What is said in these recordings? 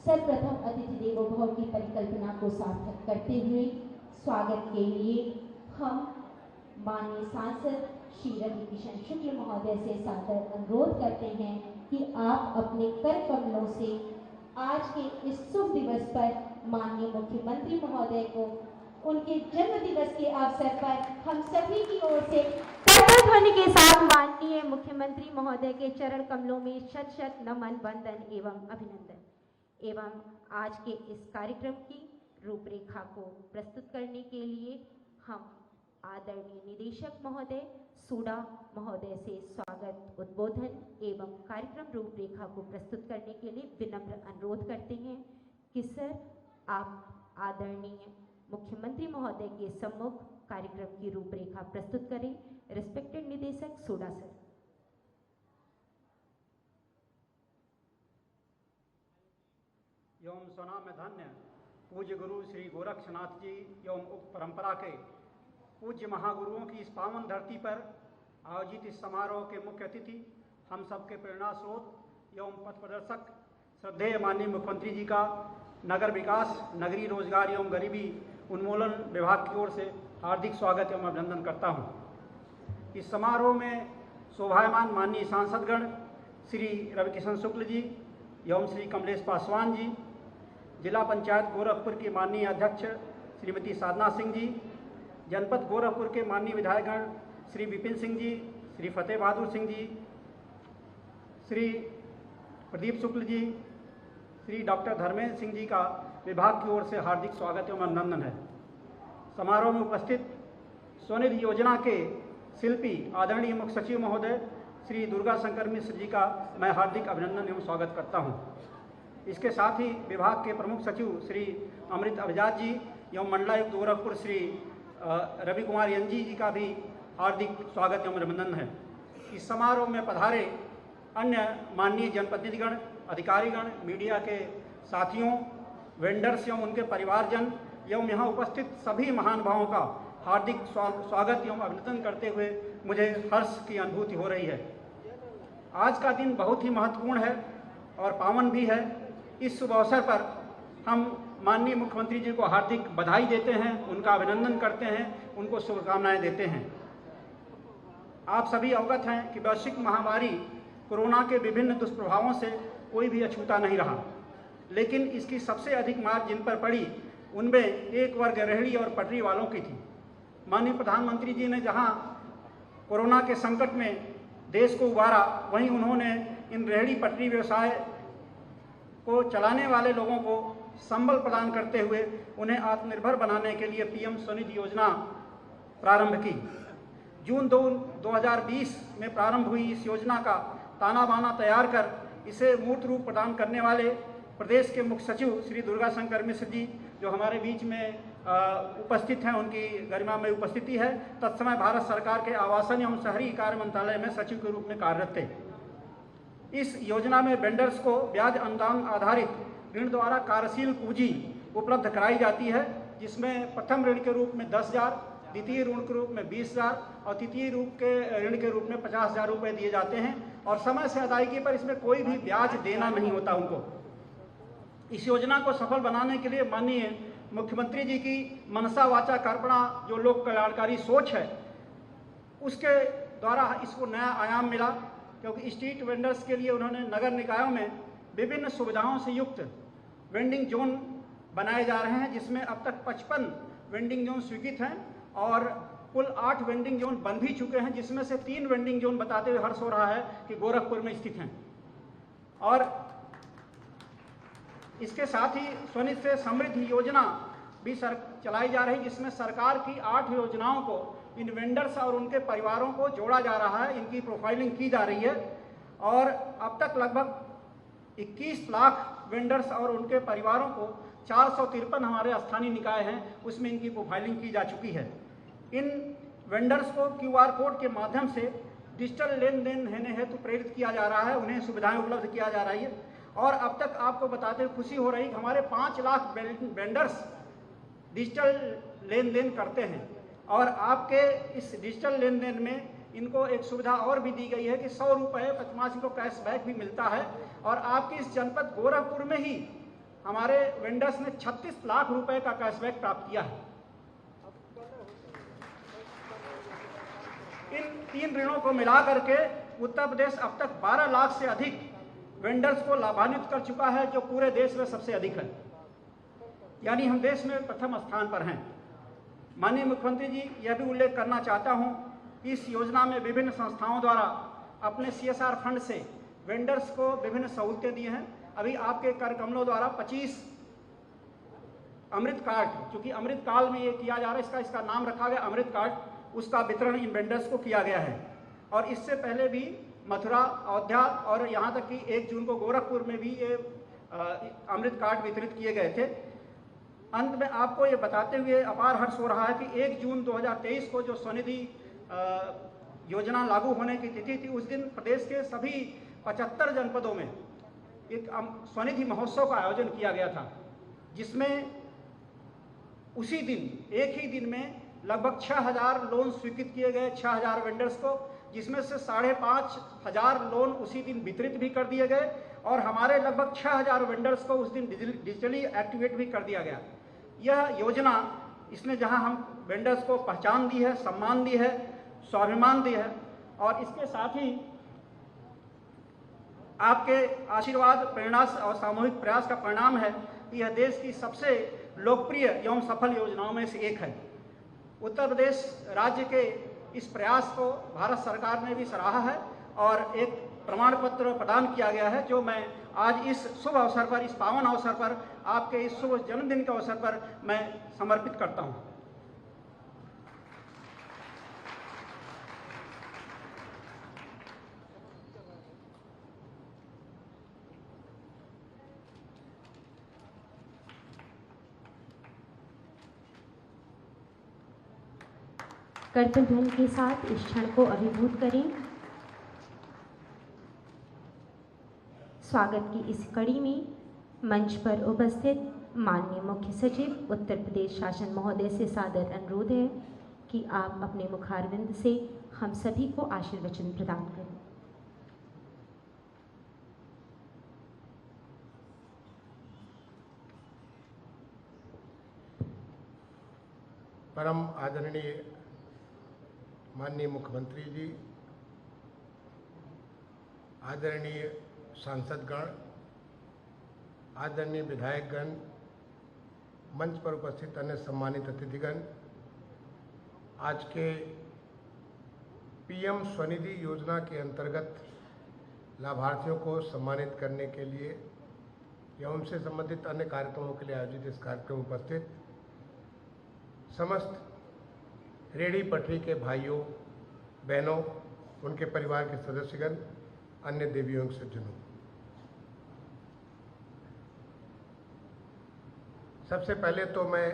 सर्वप्रथम अतिथि देवो भव की परिकल्पना को सार्थक करते हुए स्वागत के लिए हम माननीय सांसद श्री रवि किशन शुक्ल महोदय से सादर अनुरोध करते हैं कि आप अपने कर कमलों से आज के इस शुभ दिवस पर माननीय मुख्यमंत्री महोदय को उनके जन्म दिवस के अवसर पर हम सभी की ओर से करताल ध्वनि के साथ माननीय मुख्यमंत्री महोदय के चरण कमलों में शत शत नमन वंदन एवं अभिनंदन एवं आज के इस कार्यक्रम की रूपरेखा को प्रस्तुत करने के लिए हम आदरणीय निदेशक महोदय सूडा महोदय से स्वागत उद्बोधन एवं कार्यक्रम रूपरेखा को प्रस्तुत करने के लिए विनम्र अनुरोध करते हैं कि सर आप आदरणीय मुख्यमंत्री महोदय के सम्मुख कार्यक्रम की रूपरेखा प्रस्तुत करें। रिस्पेक्टेड निदेशक सूडा सर। एवं स्वनाम धन्य पूज्य गुरु श्री गोरक्षनाथ जी एवं उक्त परंपरा के पूज्य महागुरुओं की इस पावन धरती पर आयोजित इस समारोह के मुख्य अतिथि हम सबके प्रेरणा स्रोत एवं पथ प्रदर्शक श्रद्धेय माननीय मुख्यमंत्री जी का नगर विकास, नगरीय रोजगार एवं गरीबी उन्मूलन विभाग की ओर से हार्दिक स्वागत एवं अभिनंदन करता हूँ। इस समारोह में शोभायमान माननीय सांसदगण श्री रवि किशन शुक्ल जी एवं श्री कमलेश पासवान जी, जिला पंचायत गोरखपुर के माननीय अध्यक्ष श्रीमती साधना सिंह जी, जनपद गोरखपुर के माननीय विधायकगण श्री विपिन सिंह जी, श्री फतेह बहादुर सिंह जी, श्री प्रदीप शुक्ल जी, श्री डॉक्टर धर्मेंद्र सिंह जी का विभाग की ओर से हार्दिक स्वागत एवं अभिनंदन है। समारोह में उपस्थित स्वनिधि योजना के शिल्पी आदरणीय मुख्य सचिव महोदय श्री दुर्गा शंकर मिश्र जी का मैं हार्दिक अभिनंदन एवं स्वागत करता हूं। इसके साथ ही विभाग के प्रमुख सचिव श्री अमृत अभिजात जी एवं मंडलायुक्त गोरखपुर श्री रवि कुमार एनजी जी का भी हार्दिक स्वागत एवं अभिनंदन है। इस समारोह में पधारे अन्य माननीय जनप्रतिनिधिगण, अधिकारीगण, मीडिया के साथियों, वेंडर्स एवं उनके परिवारजन एवं यहाँ उपस्थित सभी महानुभावों का हार्दिक स्वागत एवं अभिनंदन करते हुए मुझे हर्ष की अनुभूति हो रही है। आज का दिन बहुत ही महत्वपूर्ण है और पावन भी है। इस शुभ अवसर पर हम माननीय मुख्यमंत्री जी को हार्दिक बधाई देते हैं, उनका अभिनंदन करते हैं, उनको शुभकामनाएं देते हैं। आप सभी अवगत हैं कि वैश्विक महामारी कोरोना के विभिन्न दुष्प्रभावों से कोई भी अछूता नहीं रहा, लेकिन इसकी सबसे अधिक मार जिन पर पड़ी उनमें एक वर्ग रेहड़ी और पटरी वालों की थी। माननीय प्रधानमंत्री जी ने जहां कोरोना के संकट में देश को उबारा, वहीं उन्होंने इन रेहड़ी पटरी व्यवसाय को चलाने वाले लोगों को संबल प्रदान करते हुए उन्हें आत्मनिर्भर बनाने के लिए पीएम स्वनिधि योजना प्रारंभ की। जून 2020 में प्रारंभ हुई इस योजना का ताना बाना तैयार कर इसे मूर्त रूप प्रदान करने वाले प्रदेश के मुख्य सचिव श्री दुर्गा शंकर मिश्र जी, जो हमारे बीच में उपस्थित हैं, उनकी गरिमा में उपस्थिति है, तत्समय भारत सरकार के आवासन एवं शहरी कार्य मंत्रालय में सचिव के रूप में कार्यरत थे। इस योजना में वेंडर्स को ब्याज अनुदान आधारित ऋण द्वारा कार्यशील पूंजी उपलब्ध कराई जाती है, जिसमें प्रथम ऋण के रूप में 10,000, द्वितीय ऋण के रूप में 20,000 और तृतीय रूप के ऋण के रूप में 50,000 रुपये दिए जाते हैं और समय से अदायगी पर इसमें कोई भी ब्याज देना नहीं होता उनको। इस योजना को सफल बनाने के लिए माननीय मुख्यमंत्री जी की मनसा वाचा कर्मणा जो लोक कल्याणकारी सोच है, उसके द्वारा इसको नया आयाम मिला, क्योंकि स्ट्रीट वेंडर्स के लिए उन्होंने नगर निकायों में विभिन्न सुविधाओं से युक्त वेंडिंग जोन बनाए जा रहे हैं, जिसमें अब तक 55 वेंडिंग जोन स्वीकृत हैं और कुल 8 वेंडिंग जोन बन भी चुके हैं, जिसमें से 3 वेंडिंग जोन बताते हुए हर्ष हो रहा है कि गोरखपुर में स्थित हैं। और इसके साथ ही स्वनिधि से समृद्धि योजना भी चलाई जा रही है, जिसमें सरकार की 8 योजनाओं को इन वेंडर्स और उनके परिवारों को जोड़ा जा रहा है, इनकी प्रोफाइलिंग की जा रही है और अब तक लगभग 21 लाख वेंडर्स और उनके परिवारों को 453 हमारे स्थानीय निकाय हैं, उसमें इनकी प्रोफाइलिंग की जा चुकी है। इन वेंडर्स को QR कोड के माध्यम से डिजिटल लेन देन होने हेतु प्रेरित किया जा रहा है, उन्हें सुविधाएं उपलब्ध किया जा रही है और अब तक आपको बताते हुए खुशी हो रही कि हमारे 5 लाख वेंडर्स डिजिटल लेन देन करते हैं और आपके इस डिजिटल लेन देन में इनको एक सुविधा और भी दी गई है कि 100 रुपये प्रतिमास इनको कैशबैक भी मिलता है और आपकी इस जनपद गोरखपुर में ही हमारे वेंडर्स ने 36 लाख रुपए का कैशबैक प्राप्त किया है। इन 3 ऋणों को मिला करके उत्तर प्रदेश अब तक 12 लाख से अधिक वेंडर्स को लाभान्वित कर चुका है, जो पूरे देश में सबसे अधिक है। यानी हम देश में प्रथम स्थान पर हैं। माननीय मुख्यमंत्री जी, यह भी उल्लेख करना चाहता हूं कि इस योजना में विभिन्न संस्थाओं द्वारा अपने CSR फंड से वेंडर्स को विभिन्न सहूलतें दी हैं। अभी आपके कार्यक्रमों द्वारा 25 अमृत कार्ड, चूंकि अमृत काल में ये किया जा रहा है, इसका नाम रखा गया अमृत कार्ड, उसका वितरण इन वेंडर्स को किया गया है। और इससे पहले भी मथुरा, अयोध्या और यहाँ तक कि 1 जून को गोरखपुर में भी ये अमृत कार्ड वितरित किए गए थे। अंत में आपको ये बताते हुए अपार हर्ष हो रहा है कि 1 जून 2023 को जो स्वनिधि योजना लागू होने की तिथि थी, उस दिन प्रदेश के सभी 75 जनपदों में एक स्वनिधि महोत्सव का आयोजन किया गया था, जिसमें उसी दिन एक ही दिन में लगभग 6000 लोन स्वीकृत किए गए 6000 वेंडर्स को, जिसमें से 5500 लोन उसी दिन वितरित भी कर दिए गए और हमारे लगभग 6000 वेंडर्स को उस दिन डिजिटली एक्टिवेट भी कर दिया गया। यह योजना, इसने जहां हम वेंडर्स को पहचान दी है, सम्मान दी है, स्वाभिमान दी है और इसके साथ ही आपके आशीर्वाद, प्रेरणा और सामूहिक प्रयास का परिणाम है कि यह देश की सबसे लोकप्रिय एवं सफल योजनाओं में से एक है। उत्तर प्रदेश राज्य के इस प्रयास को भारत सरकार ने भी सराहा है और एक प्रमाण पत्र प्रदान किया गया है, जो मैं आज इस शुभ अवसर पर, इस पावन अवसर पर, आपके इस शुभ जन्मदिन के अवसर पर मैं समर्पित करता हूं। कर्तव्य ध्वनि के साथ इस क्षण को अभिभूत करें। स्वागत की इस कड़ी में मंच पर उपस्थित माननीय मुख्य सचिव उत्तर प्रदेश शासन महोदय से सादर अनुरोध है कि आप अपने मुखारविंद से हम सभी को आशीर्वचन प्रदान करें। परम आदरणीय माननीय मुख्यमंत्री जी, आदरणीय सांसदगण, आदरणीय विधायकगण, मंच पर उपस्थित अन्य सम्मानित अतिथिगण, आज के PM स्वनिधि योजना के अंतर्गत लाभार्थियों को सम्मानित करने के लिए एवं उनसे संबंधित अन्य कार्यक्रमों के लिए आयोजित इस कार्यक्रम में उपस्थित समस्त रेहड़ी पटरी के भाइयों बहनों, उनके परिवार के सदस्यगण, अन्य देवियों के सज्जनों, सबसे पहले तो मैं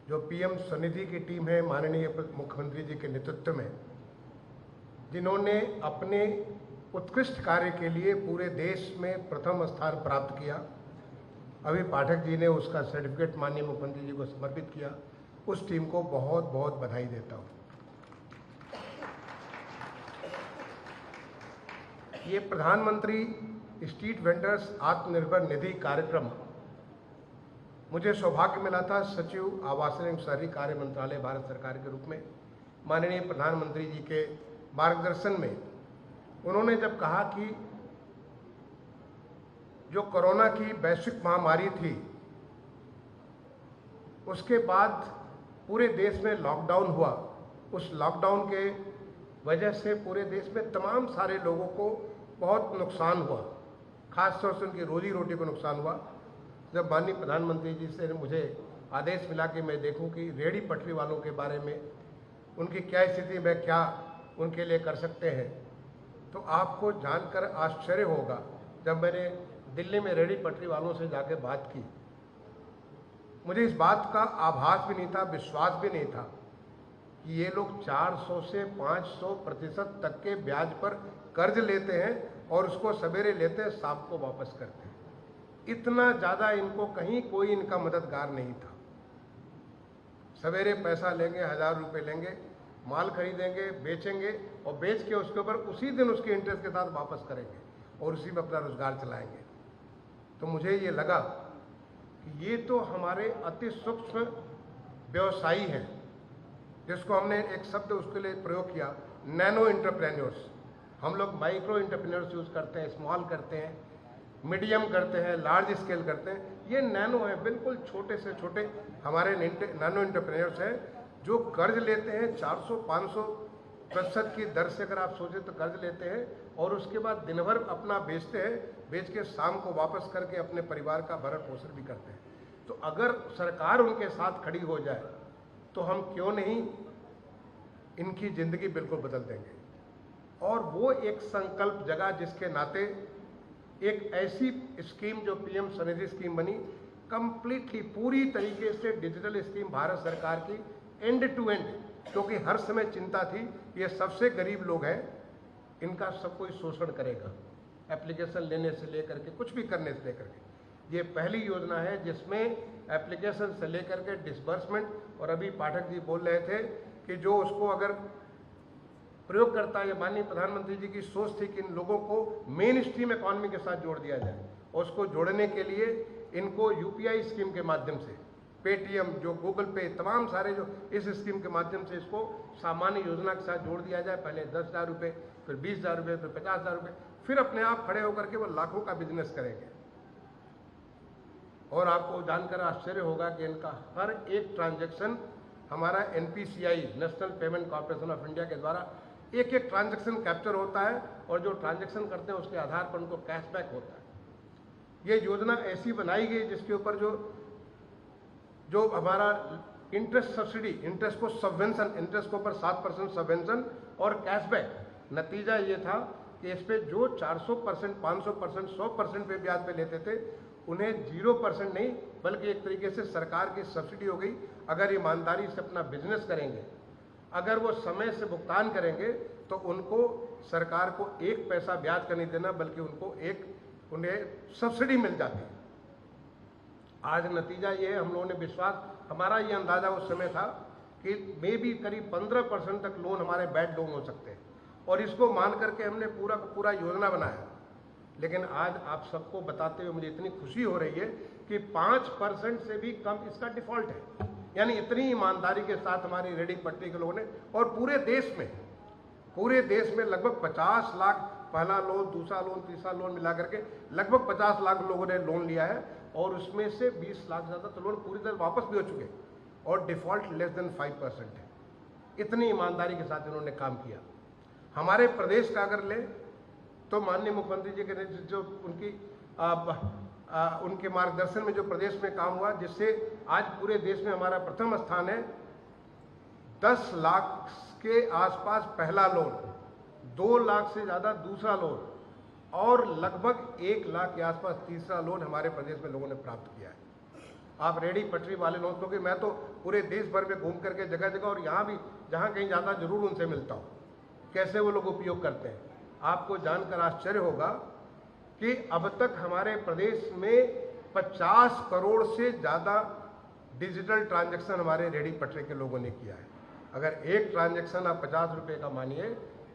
जो PM स्वनिधि की टीम है माननीय मुख्यमंत्री जी के नेतृत्व में, जिन्होंने अपने उत्कृष्ट कार्य के लिए पूरे देश में प्रथम स्थान प्राप्त किया, अभी पाठक जी ने उसका सर्टिफिकेट माननीय मुख्यमंत्री जी को समर्पित किया, उस टीम को बहुत बहुत बधाई देता हूँ। ये प्रधानमंत्री स्ट्रीट वेंडर्स आत्मनिर्भर निधि कार्यक्रम मुझे सौभाग्य मिला था सचिव आवास एवं शहरी कार्य मंत्रालय भारत सरकार के रूप में माननीय प्रधानमंत्री जी के मार्गदर्शन में। उन्होंने जब कहा कि जो कोरोना की वैश्विक महामारी थी, उसके बाद पूरे देश में लॉकडाउन हुआ, उस लॉकडाउन के वजह से पूरे देश में तमाम सारे लोगों को बहुत नुकसान हुआ, खासतौर से उनकी रोजी रोटी को नुकसान हुआ। जब माननीय प्रधानमंत्री जी से मुझे आदेश मिला कि मैं देखूं कि रेहड़ी पटरी वालों के बारे में उनकी क्या स्थिति में, क्या उनके लिए कर सकते हैं, तो आपको जानकर आश्चर्य होगा, जब मैंने दिल्ली में रेहड़ी पटरी वालों से जाकर बात की, मुझे इस बात का आभास भी नहीं था, विश्वास भी नहीं था कि ये लोग 400 से 500% तक के ब्याज पर कर्ज लेते हैं और उसको सवेरे लेते हैं, शाम को वापस करते हैं। इतना ज़्यादा इनको कहीं कोई इनका मददगार नहीं था। सवेरे पैसा लेंगे, 1000 रुपये लेंगे, माल खरीदेंगे, बेचेंगे और बेच के उसके ऊपर उसी दिन उसके इंटरेस्ट के साथ वापस करेंगे और उसी में अपना रोजगार चलाएंगे। तो मुझे ये लगा कि ये तो हमारे अति सूक्ष्म व्यवसायी हैं, जिसको हमने एक शब्द उसके लिए प्रयोग किया, नैनो इंटरप्रेन्योर्स। हम लोग माइक्रो इंटरप्रेन्योर्स यूज़ करते हैं, स्मॉल करते हैं, मीडियम करते हैं, लार्ज स्केल करते हैं। ये नैनो है, बिल्कुल छोटे से छोटे हमारे नैनो इंटरप्रेन्योर्स हैं जो कर्ज लेते हैं 400-500% की दर से। अगर आप सोचें तो कर्ज लेते हैं और उसके बाद दिन भर अपना बेचते हैं, बेच के शाम को वापस करके अपने परिवार का भरण पोषण भी करते हैं। तो अगर सरकार उनके साथ खड़ी हो जाए तो हम क्यों नहीं इनकी ज़िंदगी बिल्कुल बदल देंगे। और वो एक संकल्प जगह जिसके नाते एक ऐसी स्कीम जो पीएम स्वनिधि स्कीम बनी, कंप्लीटली पूरी तरीके से डिजिटल स्कीम भारत सरकार की, एंड टू एंड, क्योंकि हर समय चिंता थी ये सबसे गरीब लोग हैं, इनका सब कोई शोषण करेगा, एप्लीकेशन लेने से लेकर के कुछ भी करने से लेकर के। ये पहली योजना है जिसमें एप्लीकेशन से लेकर के डिसबर्समेंट, और अभी पाठक जी बोल रहे थे कि जो उसको अगर प्रयोग करता है, माननीय प्रधानमंत्री जी की सोच थी कि इन लोगों को मेन स्ट्रीम इकॉनमी के साथ जोड़ दिया जाए, और उसको जोड़ने के लिए इनको यूपीआई स्कीम के माध्यम से, पेटीएम, जो गूगल पे, तमाम सारे जो इस स्कीम के माध्यम से इसको सामान्य योजना के साथ जोड़ दिया जाए। पहले 10,000 रुपये, फिर 20,000 रुपये, फिर 50,000 रुपये, फिर अपने आप खड़े होकर के वो लाखों का बिजनेस करेंगे। और आपको जानकर आश्चर्य होगा कि इनका हर एक ट्रांजैक्शन हमारा NPCI, national payment corporation of India के द्वारा एक एक ट्रांजैक्शन कैप्चर होता है, और जो ट्रांजैक्शन करते हैं उसके आधार पर उनको कैशबैक होता है। ये योजना ऐसी बनाई गई जिसके ऊपर जो हमारा इंटरेस्ट सब्सिडी, इंटरेस्ट को सबवेंशन, इंटरेस्ट के ऊपर 7% सबवेंशन और कैशबैक। नतीजा ये था कि इस पर जो 400%, 500%, 100% पे ब्याज पे लेते थे, उन्हें 0% नहीं बल्कि एक तरीके से सरकार की सब्सिडी हो गई। अगर ईमानदारी से अपना बिजनेस करेंगे, अगर वो समय से भुगतान करेंगे, तो उनको सरकार को 1 पैसा ब्याज का नहीं देना, बल्कि उन्हें सब्सिडी मिल जाती है। आज नतीजा ये है, हम लोगों ने विश्वास, हमारा ये अंदाजा उस समय था कि मे भी करीब 15% तक लोन हमारे बैड लोन हो सकते हैं, और इसको मान करके हमने पूरा का पूरा योजना बनाया। लेकिन आज आप सबको बताते हुए मुझे इतनी खुशी हो रही है कि 5% से भी कम इसका डिफॉल्ट है। यानी इतनी ईमानदारी के साथ हमारी रेडी पट्टी के लोगों ने, और पूरे देश में लगभग 50 लाख पहला लोन, दूसरा लोन, तीसरा लोन मिला करके लगभग 50 लाख लोगों ने लोन लिया है, और उसमें से 20 लाख ज़्यादा तो लोन पूरी तरह वापस भी हो चुके, और डिफॉल्ट लेस देन 5% है। इतनी ईमानदारी के साथ इन्होंने काम किया। हमारे प्रदेश का अगर ले तो माननीय मुख्यमंत्री जी के जो उनके मार्गदर्शन में जो प्रदेश में काम हुआ, जिससे आज पूरे देश में हमारा प्रथम स्थान है। 10 लाख के आसपास पहला लोन, 2 लाख से ज़्यादा दूसरा लोन, और लगभग 1 लाख के आसपास तीसरा लोन हमारे प्रदेश में लोगों ने प्राप्त किया है। आप रेडी पटरी वाले लोग, क्योंकि मैं तो पूरे देश भर में घूम करके जगह जगह, और यहाँ भी जहाँ कहीं ज़्यादा जरूर उनसे मिलता हूँ, कैसे वो लोग उपयोग करते हैं। आपको जानकर आश्चर्य होगा कि अब तक हमारे प्रदेश में 50 करोड़ से ज़्यादा डिजिटल ट्रांजैक्शन हमारे रेडी पटरी के लोगों ने किया है। अगर एक ट्रांजैक्शन आप 50 रुपये का मानिए,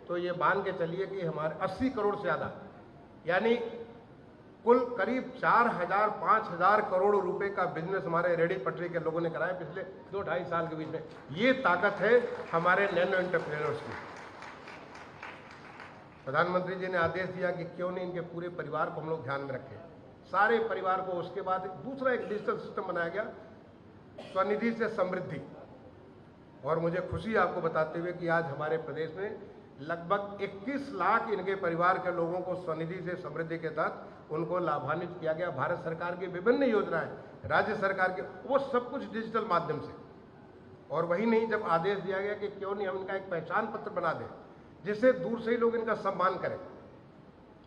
तो ये मान के चलिए कि हमारे 80 करोड़ से ज़्यादा, यानी कुल करीब 4,000-5,000 करोड़ रुपए का बिजनेस हमारे रेडी पटरी के लोगों ने कराया पिछले 2-2.5 साल के बीच में। ये ताकत है हमारे नैनो एंटरप्रेन्योर्स की। प्रधानमंत्री जी ने आदेश दिया कि क्यों नहीं इनके पूरे परिवार को हम लोग ध्यान में रखें, सारे परिवार को। उसके बाद दूसरा एक डिजिटल सिस्टम बनाया गया, स्वनिधि से समृद्धि। और मुझे खुशी आपको बताते हुए कि आज हमारे प्रदेश में लगभग 21 लाख इनके परिवार के लोगों को स्वनिधि से समृद्धि के तहत उनको लाभान्वित किया गया। भारत सरकार की विभिन्न योजनाएं, राज्य सरकार के, वो सब कुछ डिजिटल माध्यम से। और वही नहीं, जब आदेश दिया गया कि क्यों नहीं हम इनका एक पहचान पत्र बना दें, जिससे दूर से ही लोग इनका सम्मान करें।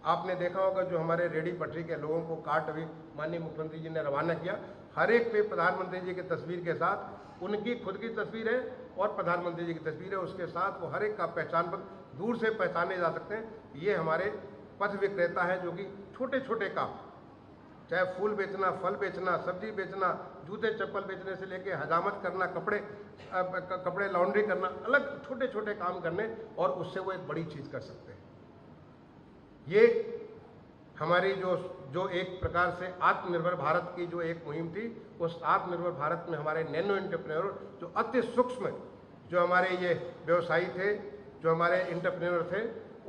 आपने देखा होगा जो हमारे रेडी पटरी के लोगों को कार्ड अभी माननीय मुख्यमंत्री जी ने रवाना किया, हर एक पे प्रधानमंत्री जी की तस्वीर के साथ उनकी खुद की तस्वीर है और प्रधानमंत्री जी की तस्वीर है, उसके साथ वो हर एक का पहचान पत्र दूर से पहचाने जा सकते हैं। ये हमारे पथ विक्रेता है जो कि छोटे छोटे काम, चाहे फूल बेचना, फल बेचना, सब्जी बेचना, जूते चप्पल बेचने से लेके हजामत करना, कपड़े लॉन्ड्री करना, अलग छोटे छोटे काम करने, और उससे वो एक बड़ी चीज़ कर सकते हैं। ये हमारी जो एक प्रकार से आत्मनिर्भर भारत की जो एक मुहिम थी, उस आत्मनिर्भर भारत में हमारे नैनो एंटरप्रेन्योर जो अति सूक्ष्म जो हमारे ये व्यवसायी थे, जो हमारे एंटरप्रेन्योर थे,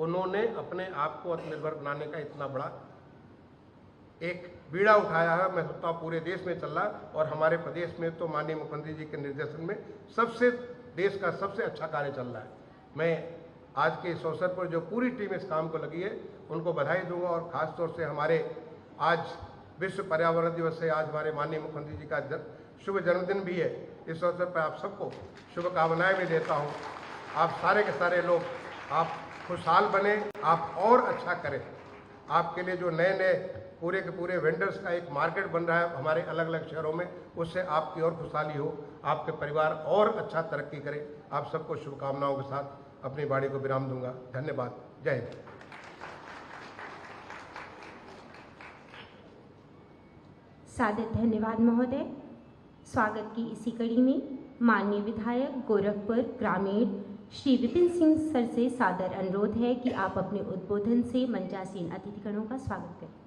उन्होंने अपने आप को आत्मनिर्भर बनाने का इतना बड़ा एक बीड़ा उठाया है। मैं सोचता हूँ पूरे देश में चल रहा, और हमारे प्रदेश में तो माननीय मुख्यमंत्री जी के निर्देशन में देश का सबसे अच्छा कार्य चल रहा है। मैं आज के इस अवसर पर जो पूरी टीम इस काम को लगी है, उनको बधाई दूंगा, और खास तौर से हमारे आज विश्व पर्यावरण दिवस है, आज हमारे माननीय मुख्यमंत्री जी का शुभ जन्मदिन भी है। इस अवसर पर आप सबको शुभकामनाएं भी देता हूं। आप सारे के सारे लोग आप खुशहाल बने, आप और अच्छा करें। आपके लिए जो नए नए पूरे के पूरे वेंडर्स का एक मार्केट बन रहा है हमारे अलग अलग शहरों में, उससे आपकी और खुशहाली हो, आपके परिवार और अच्छा तरक्की करे। आप सबको शुभकामनाओं के साथ अपनी वाणी को विराम दूंगा। धन्यवाद। जय हिंद। सादर धन्यवाद महोदय। स्वागत की इसी कड़ी में माननीय विधायक गोरखपुर ग्रामीण श्री विपिन सिंह सर से सादर अनुरोध है कि आप अपने उद्बोधन से मंचासीन अतिथिगणों का स्वागत करें।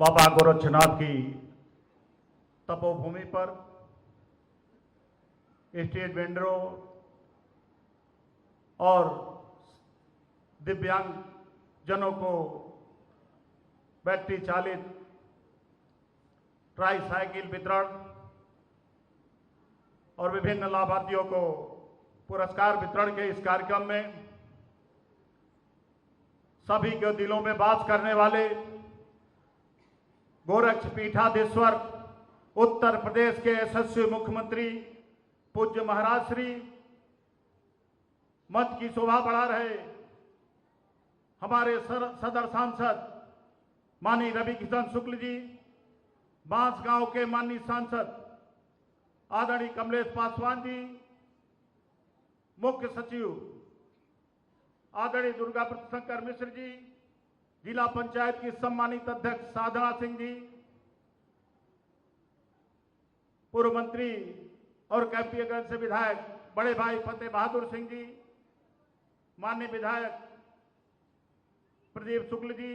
बाबा गोरक्षनाथ की तपोभूमि पर स्टेज वेंडरों और दिव्यांग जनों को बैटरी चालित ट्राई साइकिल वितरण और विभिन्न लाभार्थियों को पुरस्कार वितरण के इस कार्यक्रम में सभी के दिलों में वास करने वाले गोरक्ष पीठाधीश्वर उत्तर प्रदेश के यशस्वी मुख्यमंत्री पूज्य महाराज श्री मत की शोभा बढ़ा रहे हमारे सदर सांसद माननीय रवि किशन शुक्ल जी, बांसगांव के माननीय सांसद आदरणीय कमलेश पासवान जी, मुख्य सचिव आदरणीय दुर्गा शंकर मिश्र जी, जिला पंचायत की सम्मानित अध्यक्ष साधना सिंह जी, पूर्व मंत्री और कैंपियगंज से विधायक बड़े भाई फतेह बहादुर सिंह जी, माननीय विधायक प्रदीप शुक्ल जी,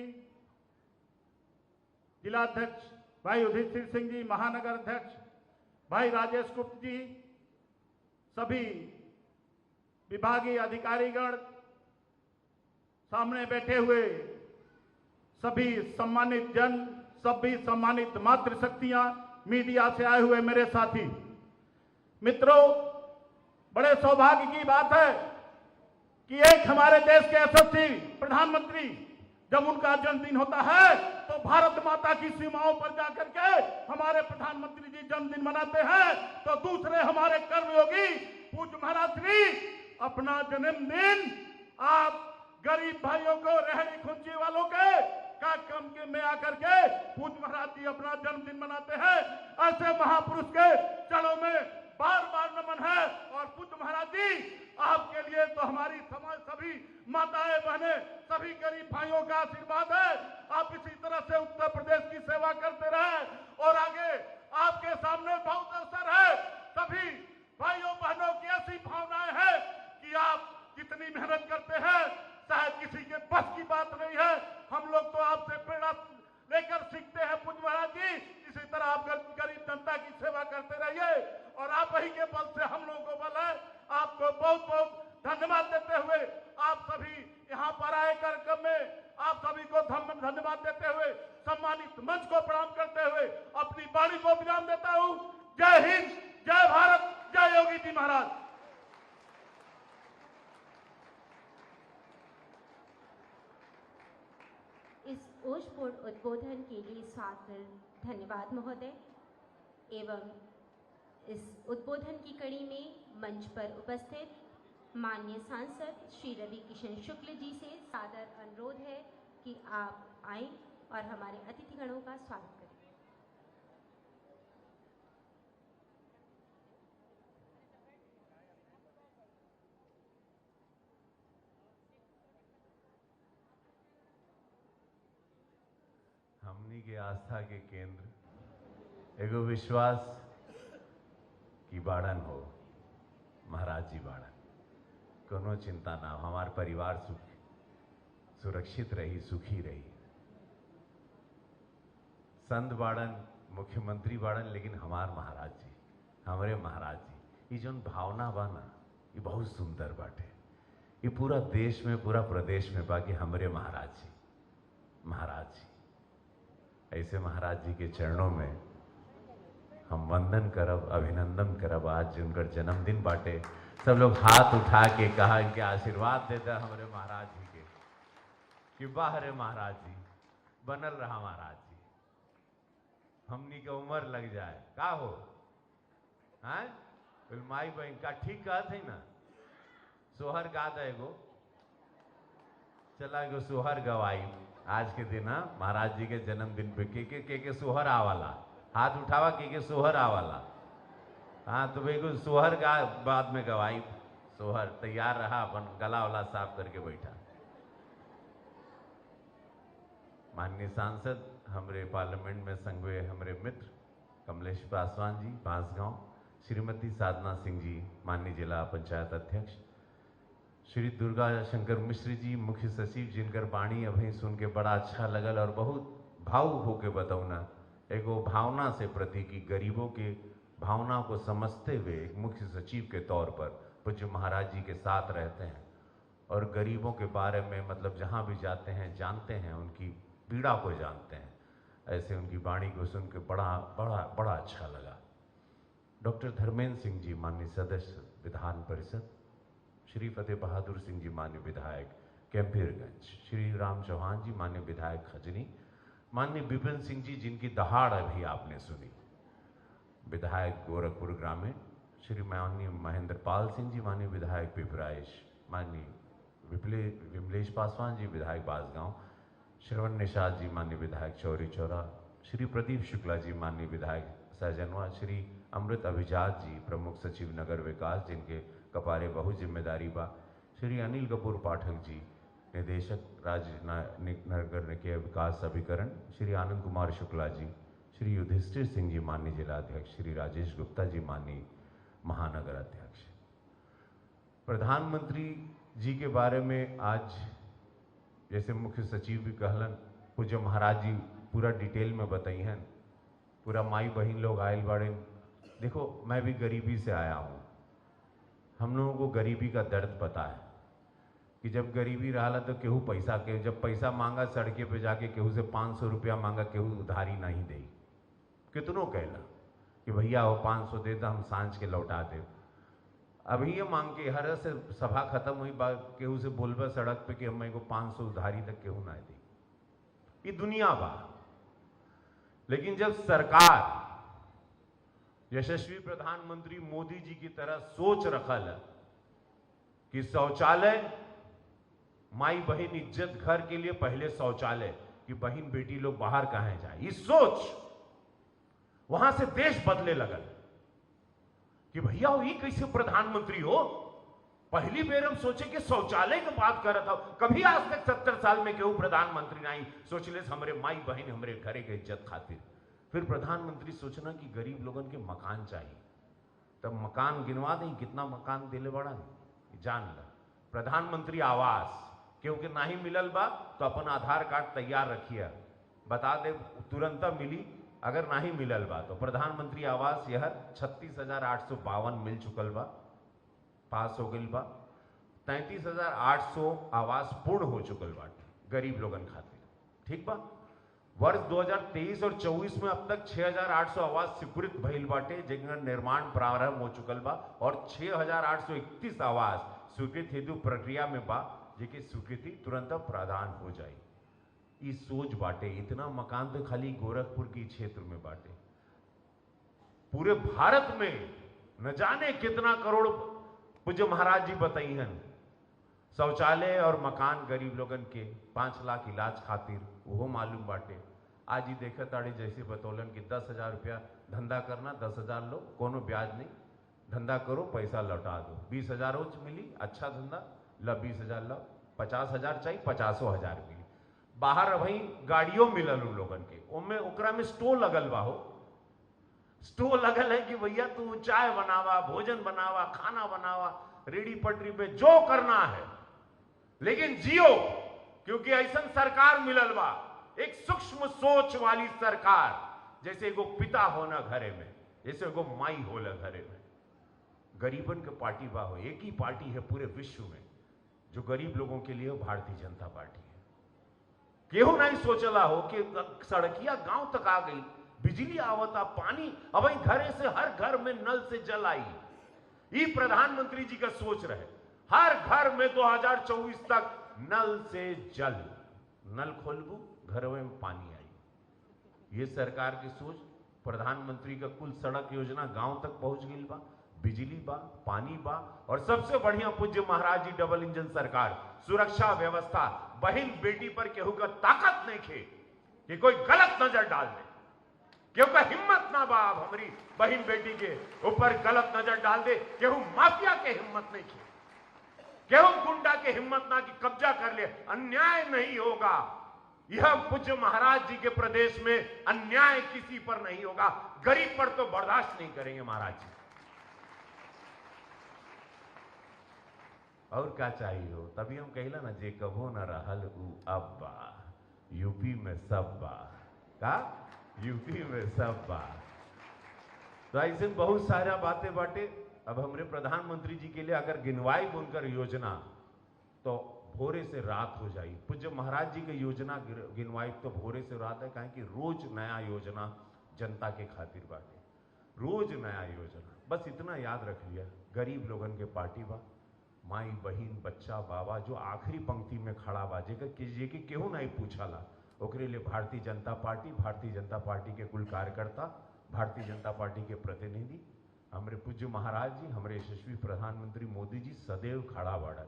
जिला अध्यक्ष भाई युधिष्ठिर सिंह जी, महानगर अध्यक्ष भाई राजेश गुप्त जी, सभी विभागीय अधिकारीगण, सामने बैठे हुए सभी सम्मानित जन, सभी सम्मानित मातृशक्तियां, मीडिया से आए हुए मेरे साथी मित्रों, बड़े सौभाग्य की बात है कि एक हमारे देश के यशस्वी प्रधानमंत्री जब उनका जन्मदिन होता है तो भारत माता की सीमाओं पर जाकर के हमारे प्रधानमंत्री जी जन्मदिन मनाते हैं, तो दूसरे हमारे कर्मयोगी पूज्य महाराज श्री अपना जन्मदिन आप गरीब भाइयों को, रहड़ी खुंची वालों के कार्यक्रम के में आकर के पूज्य महाराज जी अपना जन्मदिन मनाते हैं। ऐसे महापुरुष के चरणों में बार बार नमन है। और पूज्य महाराज जी आपके लिए तो हमारी समाज सभी माताएं बहनें सभी गरीब भाइयों का आशीर्वाद है। आप इसी तरह से उत्तर प्रदेश की सेवा करते रहे और आगे आपके सामने बहुत अवसर है। सभी भाइयों बहनों की ऐसी भावनाएं हैं कि आप जितनी मेहनत करते हैं शायद किसी के बस की बात नहीं है। हम लोग तो आपसे प्रेरणा लेकर सीखते हैं पूज्य महाराज जी, इसी तरह आप गरीब जनता की सेवा करते रहिए और आप ही के बल से हम लोगों को बल है। आपको बहुत बहुत धन्यवाद देते हुए आप सभी यहाँ पर आए कार्यक्रम में आप सभी को धन्यवाद देते हुए सम्मानित मंच को प्रणाम करते हुए अपनी वाणी को विराम देता हूँ। जय हिंद, जय भारत, जय योगी जी महाराज। इस ओजपूर्ण उद्बोधन के लिए सादर धन्यवाद महोदय। एवं इस उद्बोधन की कड़ी में मंच पर उपस्थित माननीय सांसद श्री रवि किशन शुक्ल जी से सादर अनुरोध है कि आप आएं और हमारे अतिथिगणों का स्वागत करें। हमनी के आस्था के केंद्र एगो विश्वास की बाड़न हो। महाराज जी बाड़न, कोनो चिंता ना, हमार परिवार सुरक्षित रही, सुखी रही। संत बाड़न, मुख्यमंत्री बाड़न, लेकिन हमार महाराज जी, हमारे महाराज जी, ये जो भावना बा ना, ये बहुत सुंदर बाटे। ये पूरा देश में, पूरा प्रदेश में बा कि हमारे महाराज जी, महाराज जी, ऐसे महाराज जी के चरणों में हम वंदन करब, अभिनंदन करब। आज उनका जन्मदिन बाटे, सब लोग हाथ उठा के कहा इनके आशीर्वाद देता हमारे महाराज जी के कि बाहरे महाराज जी, बनल रहा महाराज जी, हमनी के उम्र लग जाए का हो, हैं? माई बहन का ठीक कहत है ना, सोहर गा देगो, चला गो सोहर गवाई आज के दिन। महाराज जी के जन्मदिन पे के सोहर आवाला, हाथ उठावा के सोहर आवाला। हाँ तो भाई को सोहर गा, बाद में गवाई। सोहर तैयार रहा, अपन गला वाला साफ करके बैठा। माननीय सांसद, हमारे पार्लियामेंट में संगवे हमारे मित्र कमलेश पासवान जी बांसगांव, श्रीमती साधना सिंह जी माननीय जिला पंचायत अध्यक्ष, श्री दुर्गा शंकर मिश्र जी मुख्य सचिव, जिनकर वाणी अभी सुन के बड़ा अच्छा लगल और बहुत भावुक होके बताऊना, एगो भावना से प्रति की गरीबों के भावना को समझते हुए एक मुख्य सचिव के तौर पर पूज्य महाराज जी के साथ रहते हैं और गरीबों के बारे में मतलब जहाँ भी जाते हैं जानते हैं, उनकी पीड़ा को जानते हैं। ऐसे उनकी वाणी को सुन के बड़ा बड़ा बड़ा अच्छा लगा। डॉक्टर धर्मेंद्र सिंह जी माननीय सदस्य विधान परिषद, श्री फतेह बहादुर सिंह जी माननीय विधायक कैंपीरगंज, श्री राम चौहान जी माननीय विधायक खजनी, माननीय विपिन सिंह जी जिनकी दहाड़ अभी आपने सुनी, विधायक गोरखपुर ग्रामीण, श्री माननीय महेंद्र पाल सिंह जी माननीय विधायक पिपराइश, माननीय विमलेश पासवान जी विधायक बांसगांव, श्रवण निषाद जी माननीय विधायक चौरी चौरा, श्री प्रदीप शुक्ला जी माननीय विधायक सहजनवा, श्री अमृत अभिजात जी प्रमुख सचिव नगर विकास जिनके कपारे बहु जिम्मेदारी बा, श्री अनिल कपूर पाठक जी निदेशक राज्य नगर निकाय विकास अभिकरण, श्री आनंद कुमार शुक्ला जी, श्री युधिष्ठिर सिंह जी माननीय जिला अध्यक्ष, श्री राजेश गुप्ता जी माननीय महानगर अध्यक्ष। प्रधानमंत्री जी के बारे में आज जैसे मुख्य सचिव भी कहलन, पूज्य महाराज जी पूरा डिटेल में बताई हैं, पूरा माई बहन लोग आयल बाड़े। देखो मैं भी गरीबी से आया हूँ, हम लोगों को गरीबी का दर्द पता है कि जब गरीबी रहा तो केहू पैसा के जब पैसा मांगा सड़के पे जाके केहू से 500 रुपया मांगा, केहू उधारी नहीं दे, कितनों कहला कि भैया हो 500 दे दो हम सांझ के लौटा दे। अभी ये मांग के हर से सभा खत्म हुई, केहू से बोलबा सड़क पे कि हम को 500 उधारी तक केहू ना दे, ये दुनिया बा। लेकिन जब सरकार यशस्वी प्रधानमंत्री मोदी जी की तरह सोच रखल कि शौचालय माई बहन इज्जत घर के लिए पहले शौचालय कि बहन बेटी लोग बाहर कहां जाए, इस सोच वहां से देश बदले लगल कि भैया ये कैसे प्रधानमंत्री हो। पहली बार हम सोचे कि शौचालय की बात कर रहा था, कभी आज तक 70 साल में केहू प्रधानमंत्री नहीं सोचले हमारे माई बहन हमारे घरे के इज्जत खातिर। फिर प्रधानमंत्री सोचना कि गरीब लोगन के मकान चाहिए, तब मकान गिनवा दें कितना मकान दिले बड़ा जान ला। प्रधानमंत्री आवास क्योंकि नहीं मिलल बा तो अपन आधार कार्ड तैयार रखिए, बता दे तुरंत मिली। अगर नहीं मिलल बा तो प्रधानमंत्री आवास यह 36,852 मिल चुकल बा, पास हो गई बा। 33,800 आवास पूर्ण हो चुकल बा गरीब लोगन खातिर, ठीक बा। वर्ष 2023 और 24 में अब तक 6,800 आवास स्वीकृत भइल बाटे, जिनका निर्माण प्रारंभ हो चुकल बा और 6,831 आवास स्वीकृत हेतु प्रक्रिया में बा, जेके स्वीकृति तुरंत प्रदान हो जाए। इस सोच बाटे, इतना मकान तो खाली गोरखपुर की क्षेत्र में बाटे, पूरे भारत में न जाने कितना करोड़ पूज्य महाराज जी बताई हैं शौचालय और मकान गरीब लोगन के 5 लाख इलाज खातिर वो मालूम बाटे। आज ही देखा ताड़ी जैसे बतौलन कि 10,000 रुपया धंधा करना, 10,000 लो, कोनो ब्याज नहीं, धंधा करो पैसा लौटा दो। 20,000 रोज मिली, अच्छा धंधा ला 20,000 ला, 50,000 चाहिए 50,000 मिली। बाहर वही गाड़ियों मिलल उन लोगन के, उनमें ओकरा में स्टोर लगल बा हो, स्टोव लगल है कि भैया तू चाय बनावा, भोजन बनावा, खाना बनावा, रेडी पटरी पे जो करना है, लेकिन जियो, क्योंकि ऐसा सरकार मिलल बा, एक सूक्ष्म सोच वाली सरकार, जैसे एगो पिता होना घरे में, जैसे एगो माई होला घरे में। गरीबन के पार्टी बा हो, एक ही पार्टी है पूरे विश्व में जो गरीब लोगों के लिए भारतीय जनता पार्टी है। केहू नहीं सोचला हो कि सड़किया गांव तक आ गई, बिजली आवता, पानी अब घरे से हर घर में नल से जल आई। ये प्रधानमंत्री जी का सोच रहे, हर घर में 2024 तक नल से जल, नल खोलबू घर में पानी आई। ये सरकार की सोच। प्रधानमंत्री का कुल सड़क योजना गांव तक पहुंच गई बा, बिजली बा, पानी बा, और सबसे बढ़िया पूज्य महाराज जी डबल इंजन सरकार, सुरक्षा व्यवस्था, बहन बेटी पर केहू का ताकत नहीं खे कि कोई गलत नजर डाल दे, केहू का हिम्मत ना बा अब हमारी बहन बेटी के ऊपर गलत नजर डाल दे, केहू माफिया के हिम्मत नहीं खे, केहू गुंडा के हिम्मत ना कि कब्जा कर ले। अन्याय नहीं होगा, यह पूज्य महाराज जी के प्रदेश में अन्याय किसी पर नहीं होगा, गरीब पर तो बर्दाश्त नहीं करेंगे महाराज जी। और क्या चाहिए हो, तभी हम कहला ना, जे कभो न रहल उ अब बा, यूपी में सब बा, का यूपी में सब बा। तो ऐसे बहुत सारा बातें बाटे। अब हमारे प्रधानमंत्री जी के लिए अगर गिनवाई बुनकर योजना तो भोरे से रात हो जाए। पूज्य महाराज जी की योजना गिनवाई तो भोरे से रात है, कहें कि रोज नया योजना जनता के खातिर बाटे, रोज नया योजना। बस इतना याद रख लिया, गरीब लोगन के पार्टी बा, माई बहिन बच्चा बाबा जो आखिरी पंक्ति में खड़ा बा, जेके केहू नहीं पूछला, ओकरे लिए भारतीय जनता पार्टी के कुल कार्यकर्ता, भारतीय जनता पार्टी के प्रतिनिधि, हमारे पूज्य महाराज जी, हमारे यशस्वी प्रधानमंत्री मोदी जी सदैव खड़ा बाड़ा।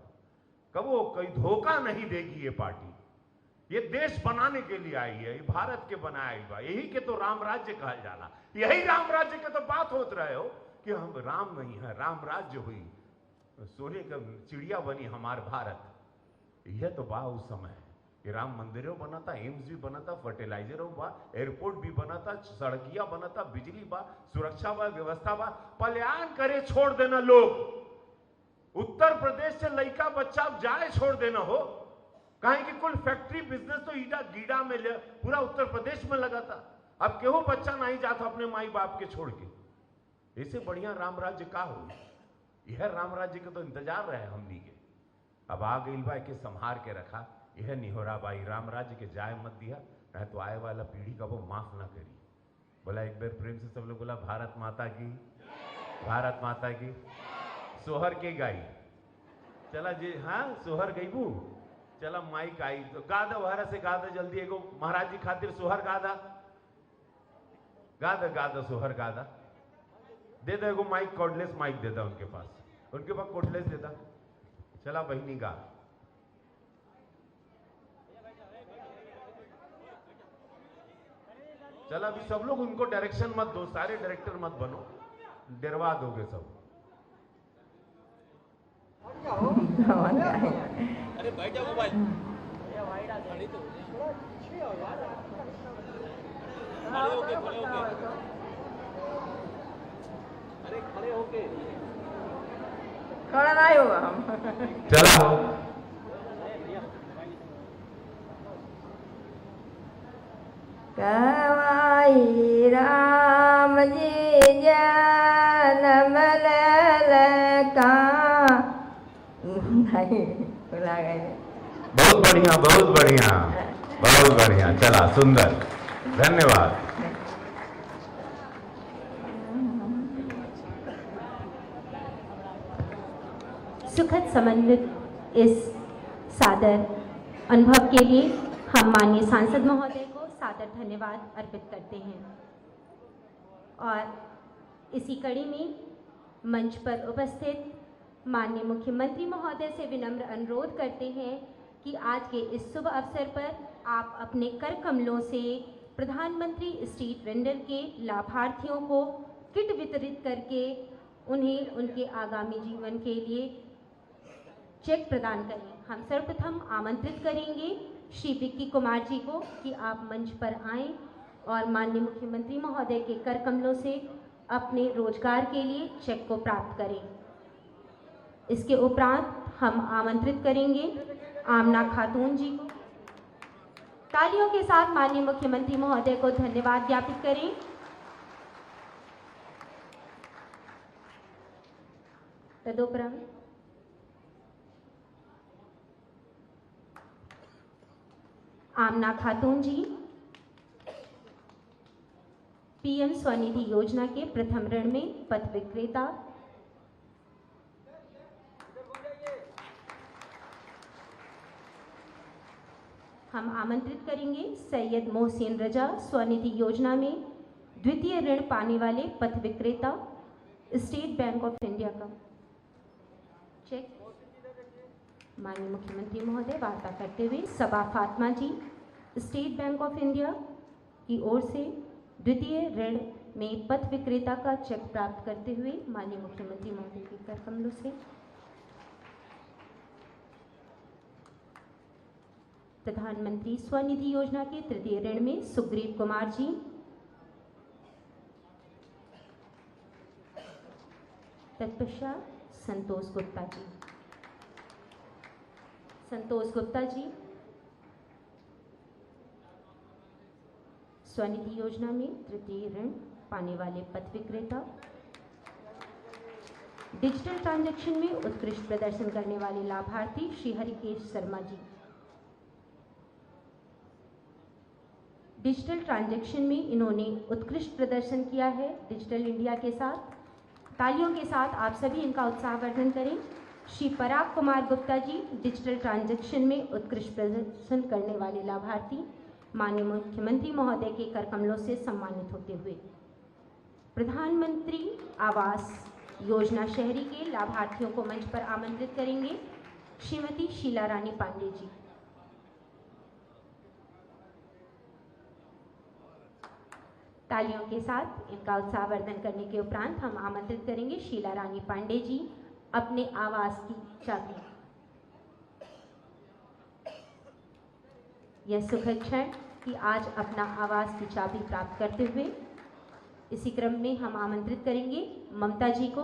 कबो कोई धोखा नहीं देगी ये पार्टी। ये देश बनाने के लिए आई है, ये भारत के बनाया बा, यही के तो राम राज्य कहा जाला। यही राम राज्य के तो बात होत रहे हो कि हम राम नहीं है, राम राज्य हुई, सोने का चिड़िया बनी हमार भारत। यह तो बा उस समय कि राम मंदिरों बना था, एम्स भी बना था, फर्टिलाइजरों बा, एयरपोर्ट भी बना था, सड़किया बना था, बिजली बा, सुरक्षा बा, व्यवस्था बा। पलायन करे छोड़ देना लोग, उत्तर प्रदेश से लड़का बच्चा जाए छोड़ देना हो, कहें कि कुल फैक्ट्री बिजनेस तो ईटा गीडा में पूरा उत्तर प्रदेश में लगा था। अब केहू बच्चा नहीं जाता अपने माई बाप के छोड़ के। इससे बढ़िया राम राज्य का हो, यह राम राज्य के तो इंतजार रहे हमनी के। अब आ गई बा के संहार के रखा, यह निहोरा बाई राम राज्य के जाए मत दिया, नहीं तो आए वाला पीढ़ी का वो माफ ना करी। बोला एक बार प्रेम से सब लोग बोला भारत माता की, भारत माता की। सोहर के गाई चला जी, हाँ सोहर गईबू, चला माइक आई तो गादा, वहां से गादा जल्दी, एगो महाराज जी खातिर सोहर गादा, गादा गादा सोहर गादा दे दो, एगो माइक कॉर्डलेस माइक देता उनके पास कॉर्डलेस देता। चला बहिनी गा। चला अभी सब लोग उनको डायरेक्शन मत दो, सारे डायरेक्टर मत बनो, डरवा दोगे सब। अरे बैठ जाओ भाई, खड़े तो खड़े होके अरे खड़े होके खड़ा नहीं होगा हम। चला कवाई राम जी जन्म ललका नहीं भुला गए। बहुत बढ़िया, बहुत बढ़िया, बहुत बढ़िया, चला सुंदर, धन्यवाद। सुखद समन्वित इस सादर अनुभव के लिए हम माननीय सांसद महोदय को सादर धन्यवाद अर्पित करते हैं। और इसी कड़ी में मंच पर उपस्थित माननीय मुख्यमंत्री महोदय से विनम्र अनुरोध करते हैं कि आज के इस शुभ अवसर पर आप अपने कर कमलों से प्रधानमंत्री स्ट्रीट वेंडर के लाभार्थियों को किट वितरित करके उन्हें उनके आगामी जीवन के लिए चेक प्रदान करें। हम सर्वप्रथम आमंत्रित करेंगे श्री विक्की कुमार जी को कि आप मंच पर आएं और माननीय मुख्यमंत्री महोदय के कर कमलों से अपने रोजगार के लिए चेक को प्राप्त करें। इसके उपरांत हम आमंत्रित करेंगे आमना खातून जी को। तालियों के साथ माननीय मुख्यमंत्री महोदय को धन्यवाद ज्ञापित करें। तदुपरांत आमना खातून जी पीएम स्वनिधि योजना के प्रथम ऋण में पथ विक्रेता। हम आमंत्रित करेंगे सैयद मोहसिन रजा, स्वनिधि योजना में द्वितीय ऋण पाने वाले पथ विक्रेता, स्टेट बैंक ऑफ इंडिया का चेक। माननीय मुख्यमंत्री महोदय वार्ता करते हुए सबा फातिमा जी, स्टेट बैंक ऑफ इंडिया की ओर से द्वितीय ऋण में पथ विक्रेता का चेक प्राप्त करते हुए माननीय मुख्यमंत्री महोदय के कर कमलों से। प्रधानमंत्री स्वनिधि योजना के तृतीय ऋण में सुग्रीव कुमार जी, तत्पश्चात संतोष गुप्ता जी। संतोष गुप्ता जी स्वनिधि योजना में तृतीय ऋण पाने वाले पथ विक्रेता। डिजिटल ट्रांजैक्शन में उत्कृष्ट प्रदर्शन करने वाले लाभार्थी श्री हरिकेश शर्मा जी। डिजिटल ट्रांजैक्शन में इन्होंने उत्कृष्ट प्रदर्शन किया है डिजिटल इंडिया के साथ। तालियों के साथ आप सभी इनका उत्साहवर्धन करें। श्री पराग कुमार गुप्ता जी डिजिटल ट्रांजैक्शन में उत्कृष्ट प्रदर्शन करने वाले लाभार्थी माननीय मुख्यमंत्री महोदय के कर कमलों से सम्मानित होते हुए प्रधानमंत्री आवास योजना शहरी के लाभार्थियों को मंच पर आमंत्रित करेंगे श्रीमती शीला रानी पांडे जी। तालियों के साथ इनका उत्साहवर्धन करने के उपरांत हम आमंत्रित करेंगे शीला रानी पांडे जी अपने आवास की चाबी। यह सुखद क्षण कि आज अपना आवास की चाबी प्राप्त करते हुए इसी क्रम में हम आमंत्रित करेंगे ममता जी को।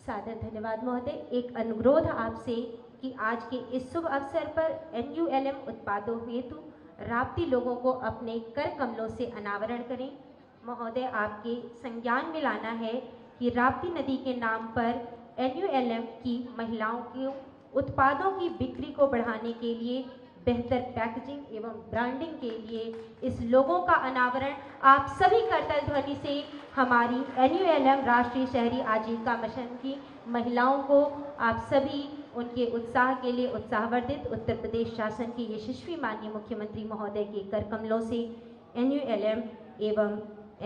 सादर धन्यवाद महोदय। एक अनुरोध आपसे कि आज के इस शुभ अवसर पर NULM उत्पादों हेतु राप्ती लोगों को अपने कर कमलों से अनावरण करें। महोदय आपके संज्ञान में लाना है कि राप्ती नदी के नाम पर NULM की महिलाओं के उत्पादों की बिक्री को बढ़ाने के लिए बेहतर पैकेजिंग एवं ब्रांडिंग के लिए इस लोगों का अनावरण आप सभी करतल ध्वनि से हमारी NULM राष्ट्रीय शहरी आजीविका मिशन की महिलाओं को आप सभी उनके उत्साह के लिए उत्साहवर्धित उत्तर प्रदेश शासन के यशस्वी माननीय मुख्यमंत्री महोदय के कर कमलों से NULM एवं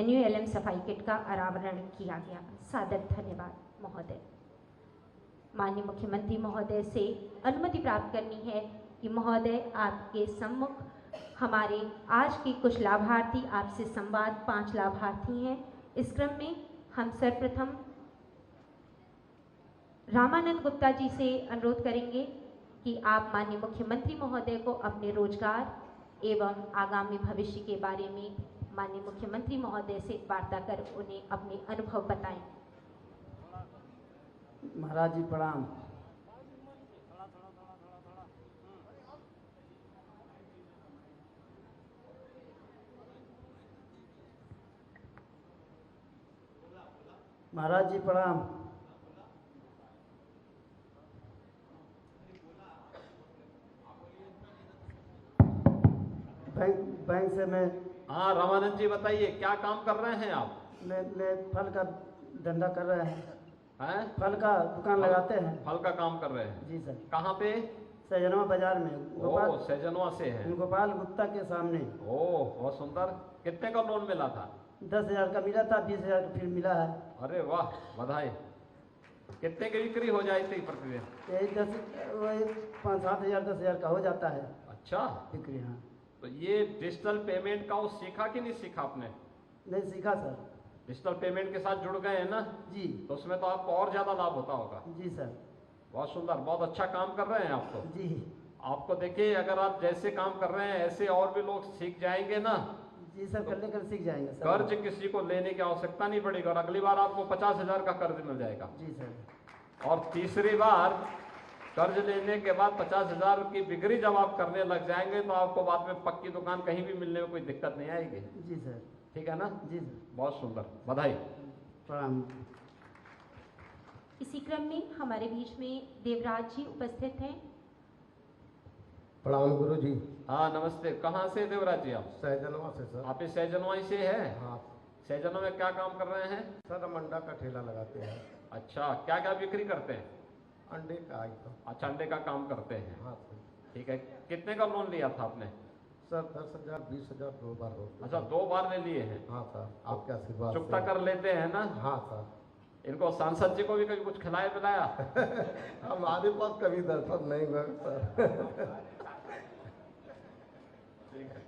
NULM सफाई किट का अनावरण किया गया। सादर धन्यवाद महोदय। माननीय मुख्यमंत्री महोदय से अनुमति प्राप्त करनी है कि महोदय आपके सम्मुख हमारे आज के कुछ लाभार्थी आपसे संवाद 5 लाभार्थी हैं। इस क्रम में हम सर्वप्रथम रामानंद गुप्ता जी से अनुरोध करेंगे कि आप माननीय मुख्यमंत्री महोदय को अपने रोजगार एवं आगामी भविष्य के बारे में माननीय मुख्यमंत्री महोदय से वार्ता कर उन्हें अपने अनुभव बताएं। महाराज जी प्रणाम। महाराज जी प्रणाम। बैंक से मैं। हाँ रामानंद जी बताइए क्या काम कर रहे हैं आप? मैं फल का धंधा कर रहे हैं। हैं? फल का दुकान लगाते हैं। फल का काम कर रहे हैं? जी सर। कहाँ पे? सैजनवा बाजार में। ओह सैजनवा से है। गोपाल गुप्ता के सामने। ओह बहुत सुंदर। कितने का लोन मिला था? 10,000 का मिला था, 20,000 फिर मिला है। अरे वाह बधाई। कितने की बिक्री हो जाती है प्रतिदिन? यही 5-7 हज़ार 10,000 का हो जाता है। अच्छा बिक्री। हाँ तो ये डिजिटल पेमेंट का वो सीखा कि नहीं सीखा आपने? नहीं सीखा सर। डिजिटल पेमेंट के साथ जुड़ गए हैं ना, जी तो उसमें तो आपको और ज्यादा लाभ होता होगा। जी सर। बहुत सुंदर, बहुत अच्छा काम कर रहे हैं आप तो। जी आपको देखिए, अगर आप जैसे काम कर रहे हैं ऐसे और भी लोग सीख जाएंगे ना, जी सर, करने कर सीख जाएंगे सर। कर्ज किसी को लेने की आवश्यकता नहीं पड़ेगी और अगली बार आपको 50,000 का कर्ज मिल जाएगा। जी सर। और तीसरी बार कर्ज लेने के बाद 50,000 की बिक्री जब आप करने लग जाएंगे तो आपको बाद में पक्की दुकान कहीं भी मिलने में कोई दिक्कत नहीं आएगी। जी सर। ठीक है ना? जी सर। बहुत सुंदर, बधाई। प्रणाम। इसी क्रम में हमारे बीच में देवराज जी उपस्थित हैं। प्रणाम गुरु जी। हाँ नमस्ते। कहाँ से देवराज जी आप? सहजनवा से सर। आप इस सहजनवाई से हैं? हाँ सहजनवा में क्या काम कर रहे हैं? सर, हम अंडा का ठेला लगाते हैं। अच्छा, क्या क्या बिक्री करते हैं? अंडे का आइटम। अच्छा, अंडे का काम करते हैं। हाँ सर। ठीक है, कितने का लोन लिया था आपने? सर 10,000 20,000 2 बार हो गया। अच्छा, 2 बार ले लिए हैं। हाँ सर, आपके आशीर्वाद चुकता से। कर लेते हैं ना? हाँ सर। इनको सांसद जी को भी कभी कुछ खिलाया पिलाया? हमारे पास कभी दर्शन नहीं हुआ सर। ठीक है,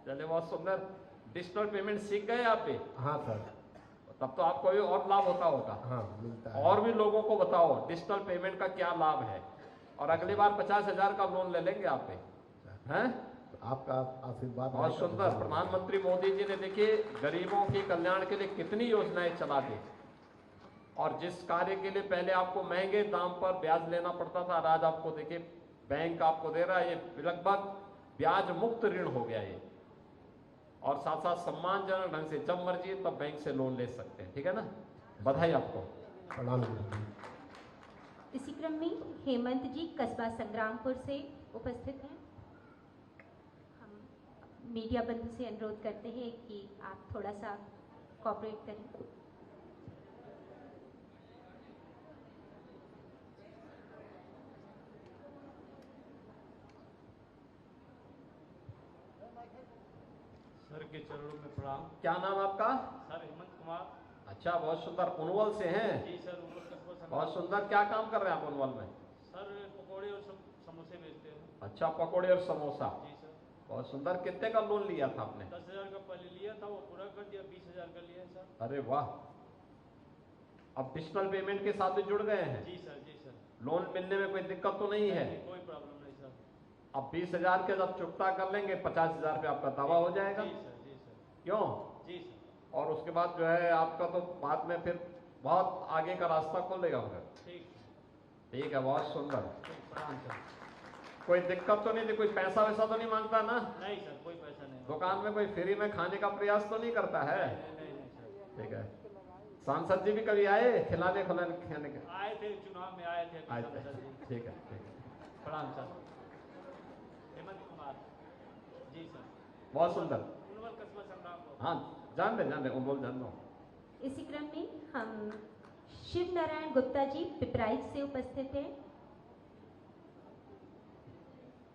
चलिए बहुत सुंदर। डिजिटल पेमेंट सीख गए आप भी? हाँ सर। तब तो आपको भी और लाभ होता होगा। हाँ मिलता है। और भी लोगों को बताओ डिजिटल पेमेंट का क्या लाभ है, और अगली बार 50,000 का लोन ले लेंगे आप पे, हैं? आपका आशीर्वाद। बहुत सुंदर। प्रधानमंत्री मोदी जी ने देखिए गरीबों के कल्याण के लिए कितनी योजनाएं चला दी, और जिस कार्य के लिए पहले आपको महंगे दाम पर ब्याज लेना पड़ता था, आज आपको देखिए बैंक आपको दे रहा है, ये लगभग ब्याज मुक्त ऋण हो गया ये, और साथ साथ सम्मानजनक ढंग से जब मर्जी तब बैंक से लोन ले सकते हैं। ठीक है ना? बधाई आपको। प्रणाम गुरु जी। इसी क्रम में हेमंत जी कस्बा संग्रामपुर से उपस्थित हैं। हम मीडिया बंधु से अनुरोध करते हैं कि आप थोड़ा सा कोऑपरेट करें। सर के चरणों में प्रणाम। क्या नाम आपका? सर हेमंत कुमार। अच्छा, बहुत सुंदर। उनवल से हैं? जी सर, उनवल कस्बा संग्राम। बहुत सुंदर। क्या काम कर रहे हैं आप उनवल में? सर पकौड़े और समोसे बेचते हैं। अच्छा, पकौड़े और समोसा। जी सर। बहुत सुंदर। कितने का लोन लिया था आपने? 10,000 का पहले लिया था, वो पूरा कर दिया, 20,000 का लिया है सर। अरे वाह। अब डिजिटल पेमेंट के साथ भी जुड़ गए हैं? जी सर। जी सर। लोन मिलने में कोई दिक्कत तो नहीं है? कोई प्रॉब्लम नहीं सर। अब 20,000 के जब चुकता कर लेंगे 50,000 पे आपका दावा हो जाएगा। जी सर। जी सर। क्यों? जी सर। और उसके बाद जो है आपका तो बाद में फिर बहुत आगे का रास्ता खोलेगा फिर। ठीक। ठीक है, बहुत सुंदर। प्रणाम सर। कोई दिक्कत तो नहीं थी? कोई पैसा वैसा तो नहीं मांगता ना? नहीं सर, कोई पैसा नहीं। दुकान में कोई फ्री में खाने का प्रयास तो नहीं करता है? नहीं सर। ठीक है। सांसद जी भी कभी आए खिलाने खाने के? आए थे, चुनाव में आए थे। आए सर थे। जी। ठीक है, ठीक है। प्रणाम सर। हेमंत कुमार। जी सर। बहुत सुंदर। उनवल कस्बा संग्रामपुर। हाँ, जान दे उन जान दो। इसी क्रम में हम शिव नारायण गुप्ता जी पिपराइच से उपस्थित हैं।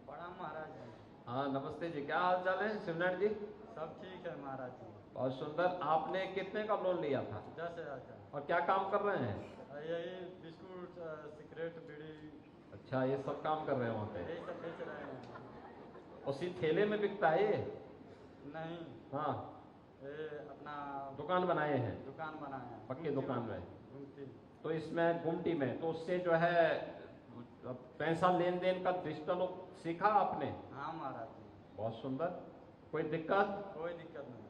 प्रणाम महाराज जी। हाँ नमस्ते जी, क्या हाल चाल है शिवनारायण जी? सब ठीक है महाराज जी। बहुत सुंदर। आपने कितने का लोन लिया था? 10,000 का। और क्या काम कर रहे हैं? यही बिस्कुट, सिगरेट, बीड़ी, अच्छा, ये सब काम कर रहे हैं वहाँ पे? यही सब बेच रहे हैं। उसी ठेले में बिकता है ये? नहीं, हाँ, ये अपना दुकान बनाए हैं? दुकान बनाया है। पक्की दुकान में? घूमती। तो इसमें गुमटी में तो उससे जो है पैसा लेन देन का डिजिटल सीखा आपने? हाँ महाराज जी। बहुत सुंदर। कोई दिक्कत? कोई दिक्कत नहीं।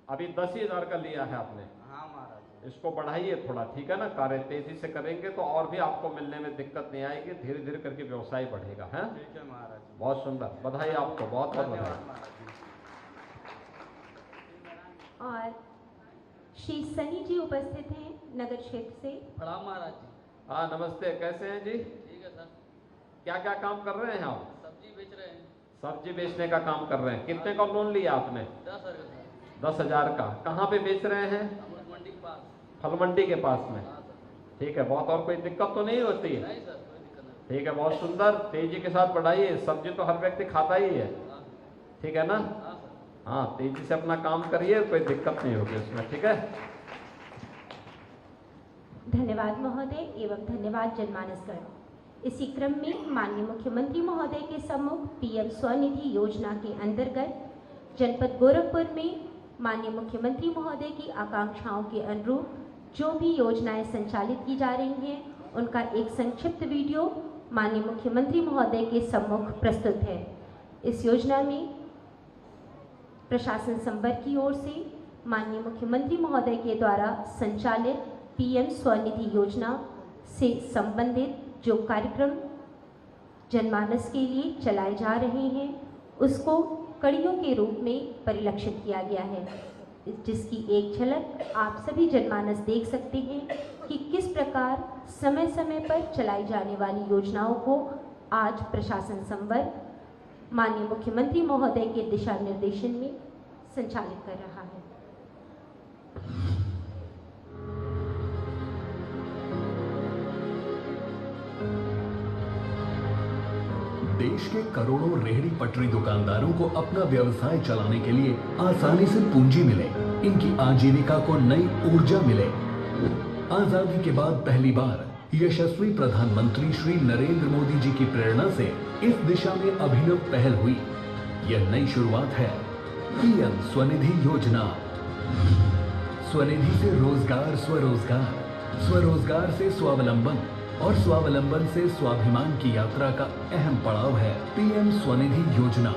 अभी 10,000 का लिया है आपने? हाँ महाराज जी। इसको बढ़ाइए थोड़ा, ठीक है ना? कार्य तेजी से करेंगे तो और भी आपको मिलने में दिक्कत नहीं आएगी, धीरे धीरे करके व्यवसाय बढ़ेगा। है? ठीक है महाराज जी। बहुत सुंदर। बधाई आपको, बहुत बहुत धन्यवाद बधाई। महाराज जी। और श्री सनी जी उपस्थित हैं नगर क्षेत्र से। प्रणाम महाराज जी। हाँ नमस्ते, कैसे हैं जी? ठीक है सर। क्या क्या काम कर रहे हैं आप? सब्जी बेच रहे हैं। सब्जी बेचने का काम कर रहे हैं। कितने का लोन लिया आपने? 10,000 का। 10,000 का। कहाँ पे बेच रहे हैं? अमृत मंडी के पास। फल मंडी के पास में? हाँ सर। ठीक है, बहुत। और कोई दिक्कत तो नहीं होती? नहीं सर, कोई दिक्कत नहीं। ठीक है, बहुत सुंदर। तेजी के साथ बढ़ाइए। सब्जी तो हर व्यक्ति खाता ही है, हाँ। ठीक है ना? हाँ सर। हाँ, तेजी से अपना काम करिए, कोई दिक्कत नहीं होगी उसमें। ठीक है? धन्यवाद महोदय एवं धन्यवाद जनमानसगण। इसी क्रम में माननीय मुख्यमंत्री महोदय के सम्मुख पीएम स्वनिधि योजना के अंतर्गत जनपद गोरखपुर में माननीय मुख्यमंत्री महोदय की आकांक्षाओं के अनुरूप जो भी योजनाएं संचालित की जा रही हैं उनका एक संक्षिप्त वीडियो माननीय मुख्यमंत्री महोदय के सम्मुख प्रस्तुत है। इस योजना में प्रशासन संवर्ग की ओर से माननीय मुख्यमंत्री महोदय के द्वारा संचालित पीएम स्वनिधि योजना से संबंधित जो कार्यक्रम जनमानस के लिए चलाए जा रहे हैं उसको कड़ियों के रूप में परिलक्षित किया गया है, जिसकी एक झलक आप सभी जनमानस देख सकते हैं कि किस प्रकार समय समय पर चलाई जाने वाली योजनाओं को आज प्रशासन संवर्ग माननीय मुख्यमंत्री महोदय के दिशा निर्देशन में संचालित कर रहा है। देश के करोड़ों रेहड़ी पटरी दुकानदारों को अपना व्यवसाय चलाने के लिए आसानी से पूंजी मिले, इनकी आजीविका को नई ऊर्जा मिले। आजादी के बाद पहली बार यशस्वी प्रधानमंत्री श्री नरेंद्र मोदी जी की प्रेरणा से इस दिशा में अभिनव पहल हुई। यह नई शुरुआत है पीएम स्वनिधि योजना। स्वनिधि से रोजगार, स्वरोजगार, स्वरोजगार से स्वावलंबन और स्वावलंबन से स्वाभिमान की यात्रा का अहम पड़ाव है पीएम स्वनिधि योजना।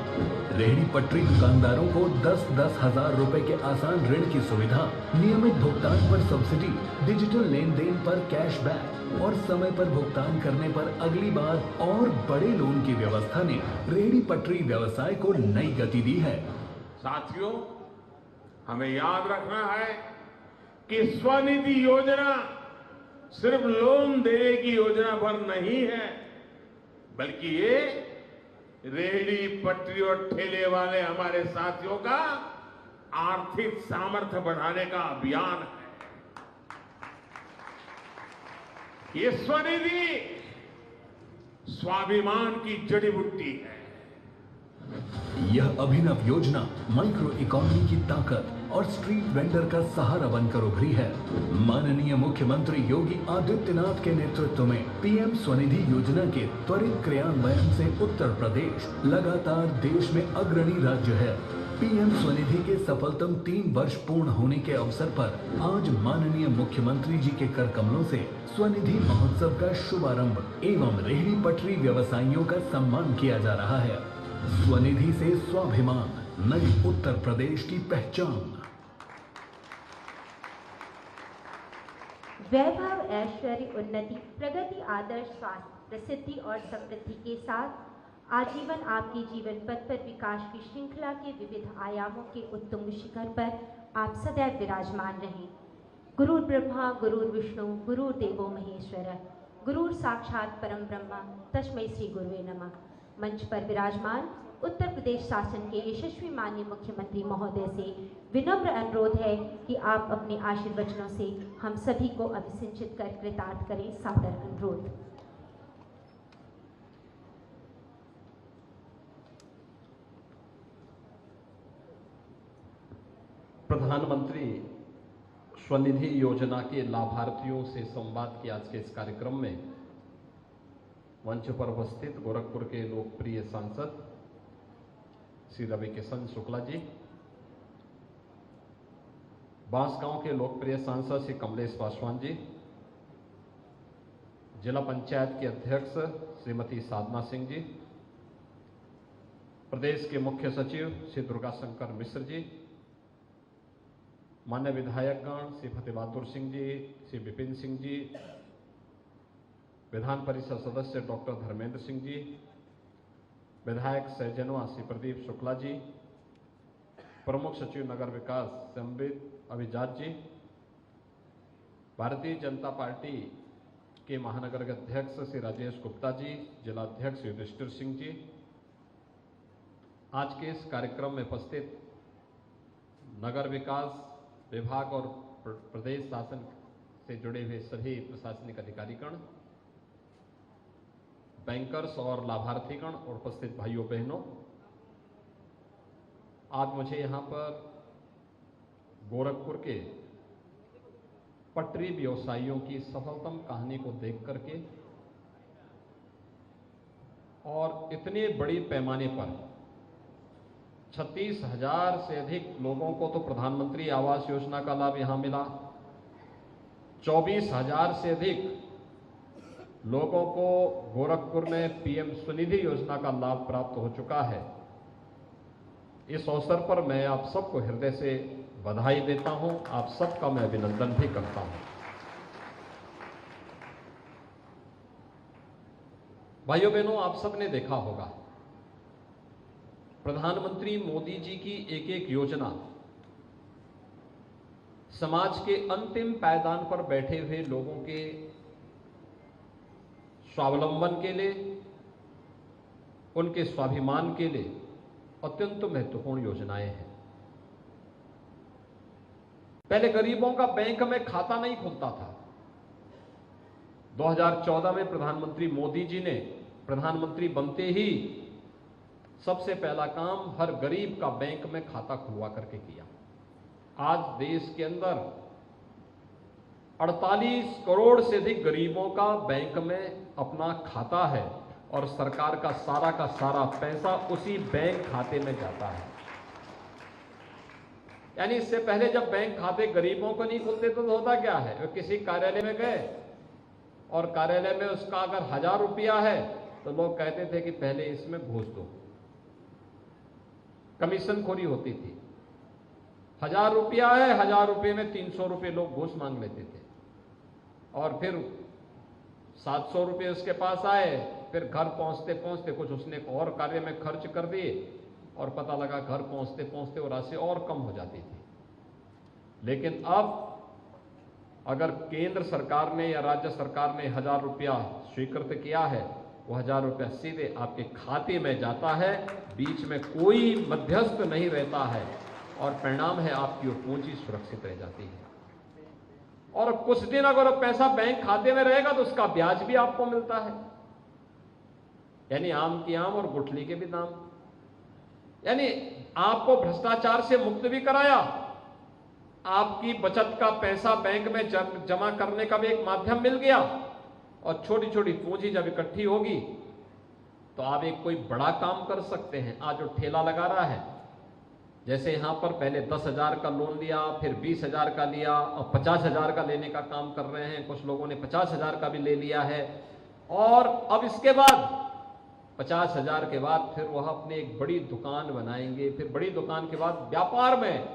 रेहड़ी पटरी दुकानदारों को 10-10 हजार रुपए के आसान ऋण की सुविधा, नियमित भुगतान पर सब्सिडी, डिजिटल लेन देन पर कैशबैक और समय पर भुगतान करने पर अगली बार और बड़े लोन की व्यवस्था ने रेहड़ी पटरी व्यवसाय को नई गति दी है। साथियों, हमें याद रखना है कि स्वनिधि योजना सिर्फ लोन देने की योजना पर नहीं है, बल्कि ये रेहड़ी पटरी और ठेले वाले हमारे साथियों का आर्थिक सामर्थ्य बढ़ाने का अभियान है। ये स्वनिधि स्वाभिमान की जड़ी बूटी है। यह अभिनव योजना माइक्रो इकोनॉमी की ताकत और स्ट्रीट वेंडर का सहारा बनकर उभरी है। माननीय मुख्यमंत्री योगी आदित्यनाथ के नेतृत्व में पीएम स्वनिधि योजना के त्वरित क्रियान्वयन से उत्तर प्रदेश लगातार देश में अग्रणी राज्य है। पीएम स्वनिधि के सफलतम 3 वर्ष पूर्ण होने के अवसर पर आज माननीय मुख्यमंत्री जी के कर कमलों से स्वनिधि महोत्सव का शुभारंभ एवं रेहड़ी पटरी व्यवसायियों का सम्मान किया जा रहा है। स्वनिधि से स्वाभिमान, नई उत्तर प्रदेश की पहचान। वैभव, ऐश्वर्य, उन्नति, प्रगति, आदर्श, स्वास्थ्य, प्रसिद्धि और समृद्धि के साथ आजीवन आपके जीवन पथ पर विकास की श्रृंखला के विविध आयामों के उत्तुंग शिखर पर आप सदैव विराजमान रहें। गुरुर् ब्रह्मा गुरुर्विष्णु गुरुर्देवो महेश्वर, गुरुर साक्षात परम ब्रह्म तस्मै श्री गुरुवे नमः। मंच पर विराजमान उत्तर प्रदेश शासन के यशस्वी माननीय मुख्यमंत्री महोदय से विनम्र अनुरोध है कि आप अपने आशीर्वचनों से हम सभी को अभिसिंचित कर कृतार्थ करें। सादर अनुरोध। प्रधानमंत्री स्वनिधि योजना के लाभार्थियों से संवाद के आज के इस कार्यक्रम में मंच पर उपस्थित गोरखपुर के लोकप्रिय सांसद श्री रविकिशन शुक्ला जी, बांसगांव के लोकप्रिय सांसद श्री कमलेश पासवान जी, जिला पंचायत के अध्यक्ष श्रीमती साधना सिंह जी, प्रदेश के मुख्य सचिव श्री दुर्गाशंकर मिश्र जी, मान्य विधायकगण श्री फतेह बहादुर सिंह जी, श्री विपिन सिंह जी, विधान परिषद सदस्य डॉक्टर धर्मेंद्र सिंह जी, विधायक सहजनवा श्री प्रदीप शुक्ला जी, प्रमुख सचिव नगर विकास संबित अभिजात जी, भारतीय जनता पार्टी के महानगर अध्यक्ष श्री राजेश गुप्ता जी, जिलाध्यक्ष युधिष्ठिर सिंह जी, आज के इस कार्यक्रम में उपस्थित नगर विकास विभाग और प्रदेश शासन से जुड़े हुए सभी प्रशासनिक अधिकारीगण, बैंकर्स और लाभार्थीगण और उपस्थित भाइयों बहनों, आज मुझे यहाँ पर गोरखपुर के पटरी व्यवसायियों की सफलतम कहानी को देख करके और इतने बड़ी पैमाने पर 36,000 से अधिक लोगों को तो प्रधानमंत्री आवास योजना का लाभ यहां मिला। 24,000 से अधिक लोगों को गोरखपुर में पीएम स्वनिधि योजना का लाभ प्राप्त हो चुका है। इस अवसर पर मैं आप सबको हृदय से बधाई देता हूं, आप सबका मैं अभिनंदन भी करता हूं। भाइयों बहनों, आप सबने देखा होगा प्रधानमंत्री मोदी जी की एक एक योजना समाज के अंतिम पायदान पर बैठे हुए लोगों के स्वावलंबन के लिए, उनके स्वाभिमान के लिए अत्यंत महत्वपूर्ण योजनाएं हैं। पहले गरीबों का बैंक में खाता नहीं खुलता था। 2014 में प्रधानमंत्री मोदी जी ने प्रधानमंत्री बनते ही सबसे पहला काम हर गरीब का बैंक में खाता खुलवा करके किया। आज देश के अंदर 48 करोड़ से अधिक गरीबों का बैंक में अपना खाता है और सरकार का सारा पैसा उसी बैंक खाते में जाता है। यानी इससे पहले जब बैंक खाते गरीबों को नहीं खुलते तो होता क्या है, वो किसी कार्यालय में गए और कार्यालय में उसका अगर 1000 रुपया है तो लोग कहते थे कि पहले इसमें घूस दो। कमीशनखोरी होती थी। 1000 रुपया है, 1000 रुपये में 300 रुपये लोग घूस मांग लेते थे और फिर 700 रुपये उसके पास आए। फिर घर पहुंचते पहुंचते कुछ उसने और कार्य में खर्च कर दिए और पता लगा घर पहुंचते पहुंचते वो राशि और कम हो जाती थी। लेकिन अब अगर केंद्र सरकार ने या राज्य सरकार ने 1000 रुपया स्वीकृत किया है, वो 1000 रुपया सीधे आपके खाते में जाता है, बीच में कोई मध्यस्थ नहीं रहता है और परिणाम है आपकी वो पूंजी सुरक्षित रह जाती है। और कुछ दिन अगर वो पैसा बैंक खाते में रहेगा तो उसका ब्याज भी आपको मिलता है, यानी आम की आम और गुठली के भी दाम। यानी आपको भ्रष्टाचार से मुक्त भी कराया, आपकी बचत का पैसा बैंक में जमा करने का भी एक माध्यम मिल गया और छोटी छोटी पूंजी जब इकट्ठी होगी तो आप एक कोई बड़ा काम कर सकते हैं। आज जो ठेला लगा रहा है, जैसे यहां पर पहले 10,000 का लोन लिया, फिर 20,000 का लिया और 50,000 का लेने का काम कर रहे हैं। कुछ लोगों ने 50,000 का भी ले लिया है और अब इसके बाद 50,000 के बाद फिर वह अपनी एक बड़ी दुकान बनाएंगे। फिर बड़ी दुकान के बाद व्यापार में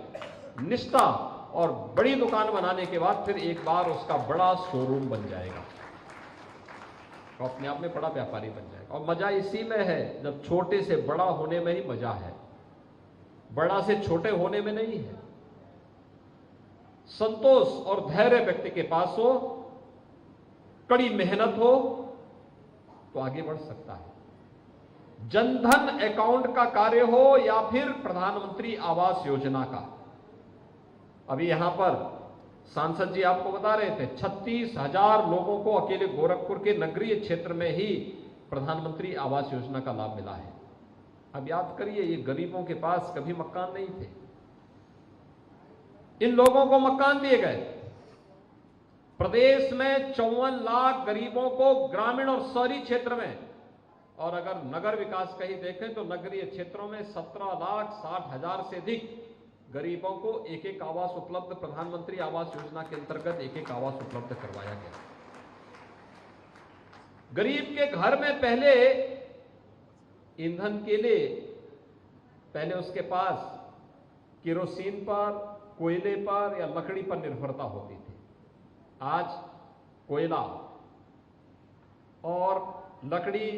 निष्ठा और बड़ी दुकान बनाने के बाद फिर एक बार उसका बड़ा शोरूम बन जाएगा तो अपने आप में बड़ा व्यापारी बन जाएगा। और मजा इसी में है, जब छोटे से बड़ा होने में ही मजा है, बड़ा से छोटे होने में नहीं है। संतोष और धैर्य व्यक्ति के पास हो, कड़ी मेहनत हो तो आगे बढ़ सकता है। जनधन अकाउंट का कार्य हो या फिर प्रधानमंत्री आवास योजना का। अभी यहां पर सांसद जी आपको बता रहे थे 36,000 लोगों को अकेले गोरखपुर के नगरीय क्षेत्र में ही प्रधानमंत्री आवास योजना का लाभ मिला है। अब याद करिए, ये गरीबों के पास कभी मकान नहीं थे, इन लोगों को मकान दिए गए। प्रदेश में 54 लाख गरीबों को ग्रामीण और शहरी क्षेत्र में, और अगर नगर विकास का ही देखें तो नगरीय क्षेत्रों में 17,60,000 से अधिक गरीबों को एक एक आवास उपलब्ध, प्रधानमंत्री आवास योजना के अंतर्गत एक एक आवास उपलब्ध करवाया गया। गरीब के घर में पहले ईंधन के लिए पहले उसके पास केरोसिन पर, कोयले पर या लकड़ी पर निर्भरता होती थी। आज कोयला और लकड़ी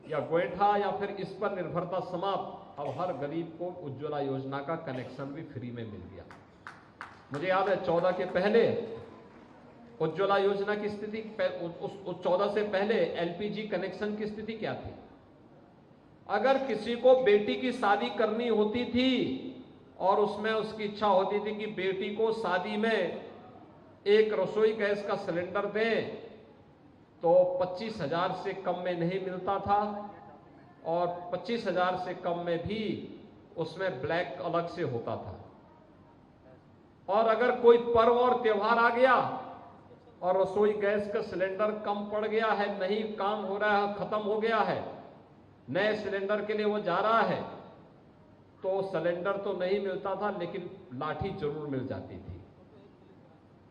या गोईठा या फिर इस पर निर्भरता समाप्त। अब हर गरीब को उज्ज्वला योजना का कनेक्शन भी फ्री में मिल गया। मुझे याद है 14 के पहले उज्ज्वला योजना की स्थिति, उस 14 से पहले एलपीजी कनेक्शन की स्थिति क्या थी? अगर किसी को बेटी की शादी करनी होती थी और उसमें उसकी इच्छा होती थी कि बेटी को शादी में एक रसोई गैस का सिलेंडर दें, तो 25,000 से कम में नहीं मिलता था और 25,000 से कम में भी उसमें ब्लैक अलग से होता था। और अगर कोई पर्व और त्योहार आ गया और रसोई गैस का सिलेंडर कम पड़ गया है, नहीं काम हो रहा है, खत्म हो गया है, नए सिलेंडर के लिए वो जा रहा है तो सिलेंडर तो नहीं मिलता था, लेकिन लाठी जरूर मिल जाती थी।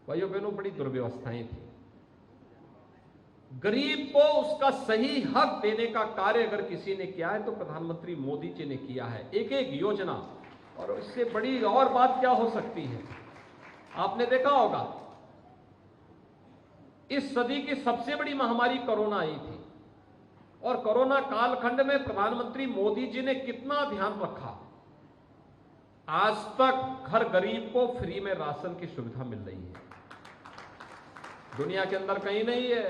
भाइयों बहनों, बड़ी दुर्व्यवस्थाएं थी। गरीब को उसका सही हक देने का कार्य अगर किसी ने किया है तो प्रधानमंत्री मोदी जी ने किया है, एक एक योजना। और इससे बड़ी और बात क्या हो सकती है? आपने देखा होगा इस सदी की सबसे बड़ी महामारी कोरोना आई थी, और कोरोना कालखंड में प्रधानमंत्री मोदी जी ने कितना ध्यान रखा। आज तक हर गरीब को फ्री में राशन की सुविधा मिल रही है, दुनिया के अंदर कहीं नहीं है।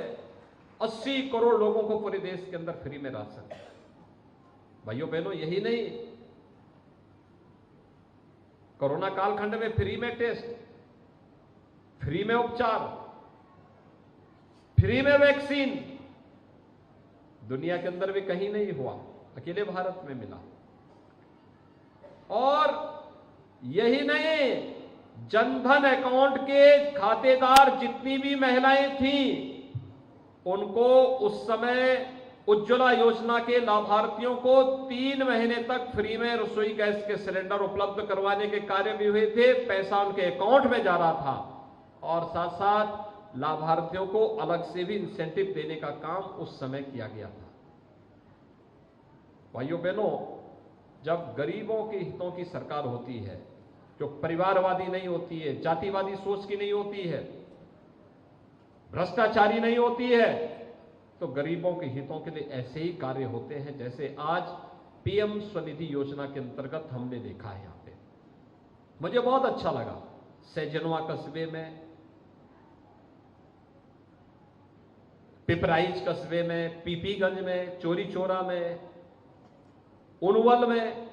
80 करोड़ लोगों को पूरे देश के अंदर फ्री में राशन। भाइयों बहनों, यही नहीं, कोरोना कालखंड में फ्री में टेस्ट, फ्री में उपचार, फ्री में वैक्सीन, दुनिया के अंदर भी कहीं नहीं हुआ, अकेले भारत में मिला। और यही नहीं, जनधन अकाउंट के खातेदार जितनी भी महिलाएं थीं, उनको उस समय उज्ज्वला योजना के लाभार्थियों को 3 महीने तक फ्री में रसोई गैस के सिलेंडर उपलब्ध करवाने के कार्य भी हुए थे। पैसा उनके अकाउंट में जा रहा था, और साथ साथ लाभार्थियों को अलग से भी इंसेंटिव देने का काम उस समय किया गया था। भाइयों बहनों, जब गरीबों के हितों की सरकार होती है, जो परिवारवादी नहीं होती है, जातिवादी सोच की नहीं होती है, भ्रष्टाचारी नहीं होती है, तो गरीबों के हितों के लिए ऐसे ही कार्य होते हैं जैसे आज पीएम स्वनिधि योजना के अंतर्गत हमने देखा है। यहां पे मुझे बहुत अच्छा लगा, सैजनवा कस्बे में, पिपराइच कस्बे में, पीपीगंज में, चोरी चोरा में, उनवल में,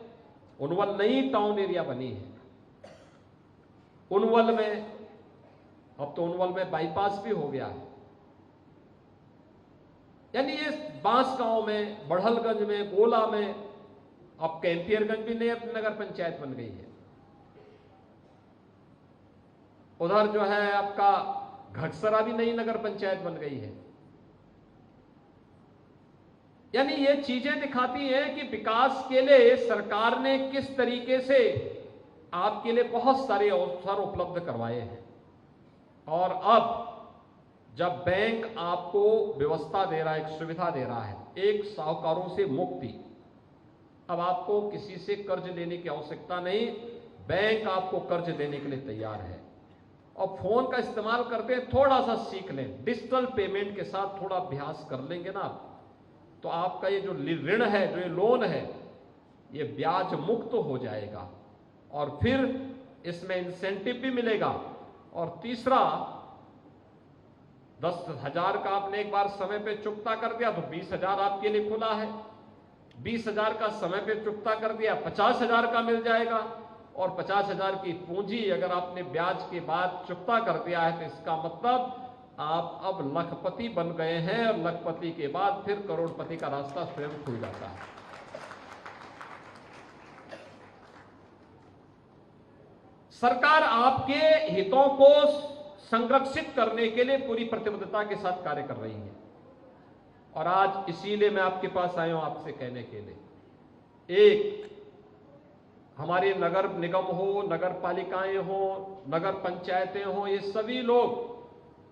उनवल नई टाउन एरिया बनी है, उनवल में, अब तो उनवल में बाईपास भी हो गया है। यानी ये बांसगांव में, बढ़लगंज में, गोला में, अब कैंपियरगंज भी नई नगर पंचायत बन गई है। उधर जो है आपका घटसरा भी नई नगर पंचायत बन गई है। यानी ये चीजें दिखाती हैं कि विकास के लिए सरकार ने किस तरीके से आपके लिए बहुत सारे अवसर उपलब्ध करवाए हैं। और अब जब बैंक आपको व्यवस्था दे रहा है, एक सुविधा दे रहा है, एक साहूकारों से मुक्ति, अब आपको किसी से कर्ज लेने की आवश्यकता नहीं, बैंक आपको कर्ज देने के लिए तैयार है। और फोन का इस्तेमाल करते हैं, थोड़ा सा सीख लें, डिजिटल पेमेंट के साथ थोड़ा अभ्यास कर लेंगे ना आप, तो आपका ये जो ऋण है, जो ये लोन है, ये ब्याज मुक्त हो जाएगा, और फिर इसमें इंसेंटिव भी मिलेगा। और तीसरा, 10,000 का आपने एक बार समय पे चुकता कर दिया तो 20,000 आपके लिए खुला है। 20,000 का समय पे चुकता कर दिया, 50,000 का मिल जाएगा। और 50,000 की पूंजी अगर आपने ब्याज के बाद चुकता कर दिया है, तो इसका मतलब आप अब लखपति बन गए हैं, और लखपति के बाद फिर करोड़पति का रास्ता स्वयं खुल जाता है। सरकार आपके हितों को संरक्षित करने के लिए पूरी प्रतिबद्धता के साथ कार्य कर रही है। और आज इसीलिए मैं आपके पास आया हूं आपसे कहने के लिए, एक, हमारे नगर निगम हो, नगर पालिकाएं हो, नगर पंचायतें हो, ये सभी लोग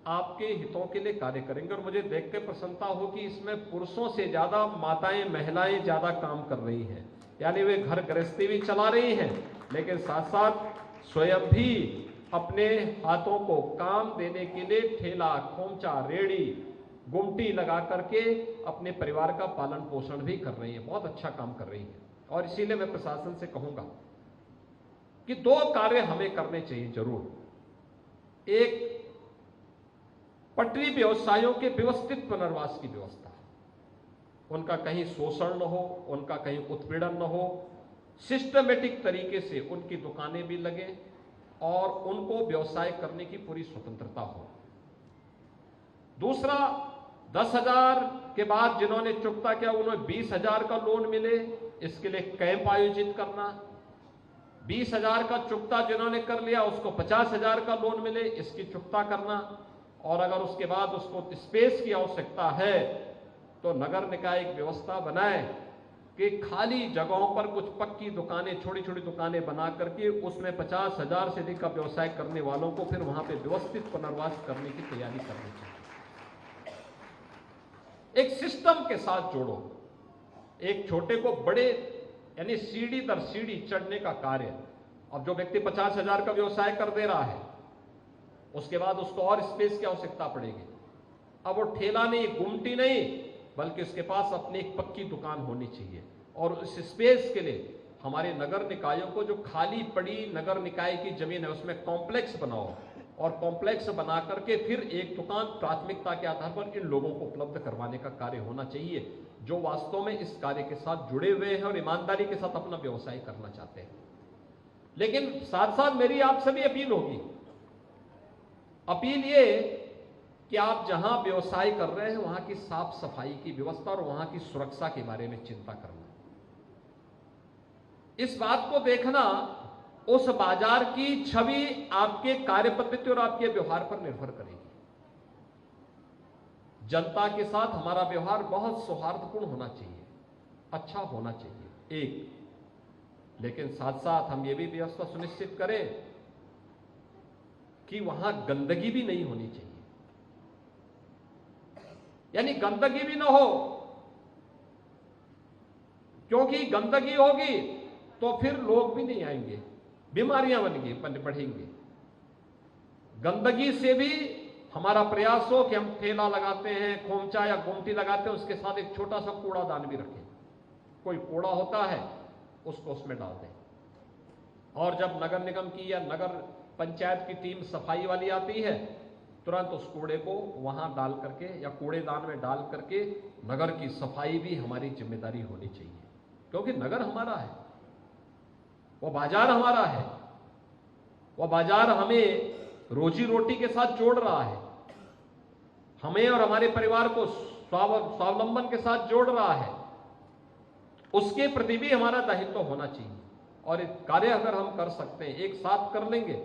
आपके हितों के लिए कार्य करेंगे। और मुझे देख के प्रसन्नता हो कि इसमें पुरुषों से ज्यादा माताएं, महिलाएं ज्यादा काम कर रही हैं। यानी वे घर गृहस्थी भी चला रही हैं, लेकिन साथ साथ स्वयं भी अपने हाथों को काम देने के लिए ठेला, खोमचा, रेड़ी, गुमटी लगा करके अपने परिवार का पालन पोषण भी कर रही है। बहुत अच्छा काम कर रही है। और इसीलिए मैं प्रशासन से कहूंगा कि 2 कार्य हमें करने चाहिए जरूर। एक, पटरी व्यवसायों के व्यवस्थित पुनर्वास की व्यवस्था, उनका कहीं शोषण न हो, उनका कहीं उत्पीड़न न हो, सिस्टमेटिक तरीके से उनकी दुकानें भी लगे और उनको व्यवसाय करने की पूरी स्वतंत्रता हो। दूसरा, 10,000 के बाद जिन्होंने चुकता किया उन्हें 20,000 का लोन मिले, इसके लिए कैंप आयोजित करना। 20,000 का चुकता जिन्होंने कर लिया उसको 50,000 का लोन मिले, इसकी चुकता करना। और अगर उसके बाद उसको स्पेस की आवश्यकता है तो नगर निकाय एक व्यवस्था बनाए कि खाली जगहों पर कुछ पक्की दुकानें, छोटी छोटी दुकानें बना करके उसमें 50,000 से अधिक का व्यवसाय करने वालों को फिर वहां पे व्यवस्थित पुनर्वास करने की तैयारी करनी चाहिए। एक सिस्टम के साथ जोड़ो, एक छोटे को बड़े यानी सीढ़ी दर सीढ़ी चढ़ने का कार्य। अब जो व्यक्ति 50,000 का व्यवसाय कर दे रहा है, उसके बाद उसको और स्पेस की आवश्यकता पड़ेगी। अब वो ठेला नहीं, गुमटी नहीं, बल्कि उसके पास अपनी एक पक्की दुकान होनी चाहिए। और उस स्पेस के लिए हमारे नगर निकायों को जो खाली पड़ी नगर निकाय की जमीन है उसमें कॉम्प्लेक्स बनाओ, और कॉम्प्लेक्स बना करके फिर एक दुकान प्राथमिकता के आधार पर इन लोगों को उपलब्ध करवाने का कार्य होना चाहिए, जो वास्तव में इस कार्य के साथ जुड़े हुए हैं और ईमानदारी के साथ अपना व्यवसाय करना चाहते हैं। लेकिन साथ साथ मेरी आप सभी अपील होगी, अपील ये कि आप जहां व्यवसाय कर रहे हैं वहां की साफ सफाई की व्यवस्था और वहां की सुरक्षा के बारे में चिंता करना। इस बात को देखना उस बाजार की छवि आपके कार्य पद्धति और आपके व्यवहार पर निर्भर करेगी। जनता के साथ हमारा व्यवहार बहुत सौहार्दपूर्ण होना चाहिए, अच्छा होना चाहिए एक, लेकिन साथ साथ हम ये भी व्यवस्था सुनिश्चित करें कि वहां गंदगी भी नहीं होनी चाहिए। यानी गंदगी भी ना हो, क्योंकि गंदगी होगी तो फिर लोग भी नहीं आएंगे, बीमारियां बढ़ेंगी। गंदगी से भी हमारा प्रयास हो कि हम ठेला लगाते हैं, खोमचा या गुमटी लगाते हैं, उसके साथ एक छोटा सा कूड़ादान भी रखें। कोई कूड़ा होता है उसको उसमें डाल दें, और जब नगर निगम की या नगर पंचायत की टीम सफाई वाली आती है, तुरंत उस कूड़े को वहां डाल करके या कूड़ेदान में डाल करके नगर की सफाई भी हमारी जिम्मेदारी होनी चाहिए। क्योंकि नगर हमारा है, वो बाजार हमारा है, वो बाजार हमें रोजी रोटी के साथ जोड़ रहा है, हमें और हमारे परिवार को स्वावलंबन के साथ जोड़ रहा है। उसके प्रति भी हमारा दायित्व होना चाहिए। और एक कार्य अगर हम कर सकते हैं, एक साथ कर लेंगे,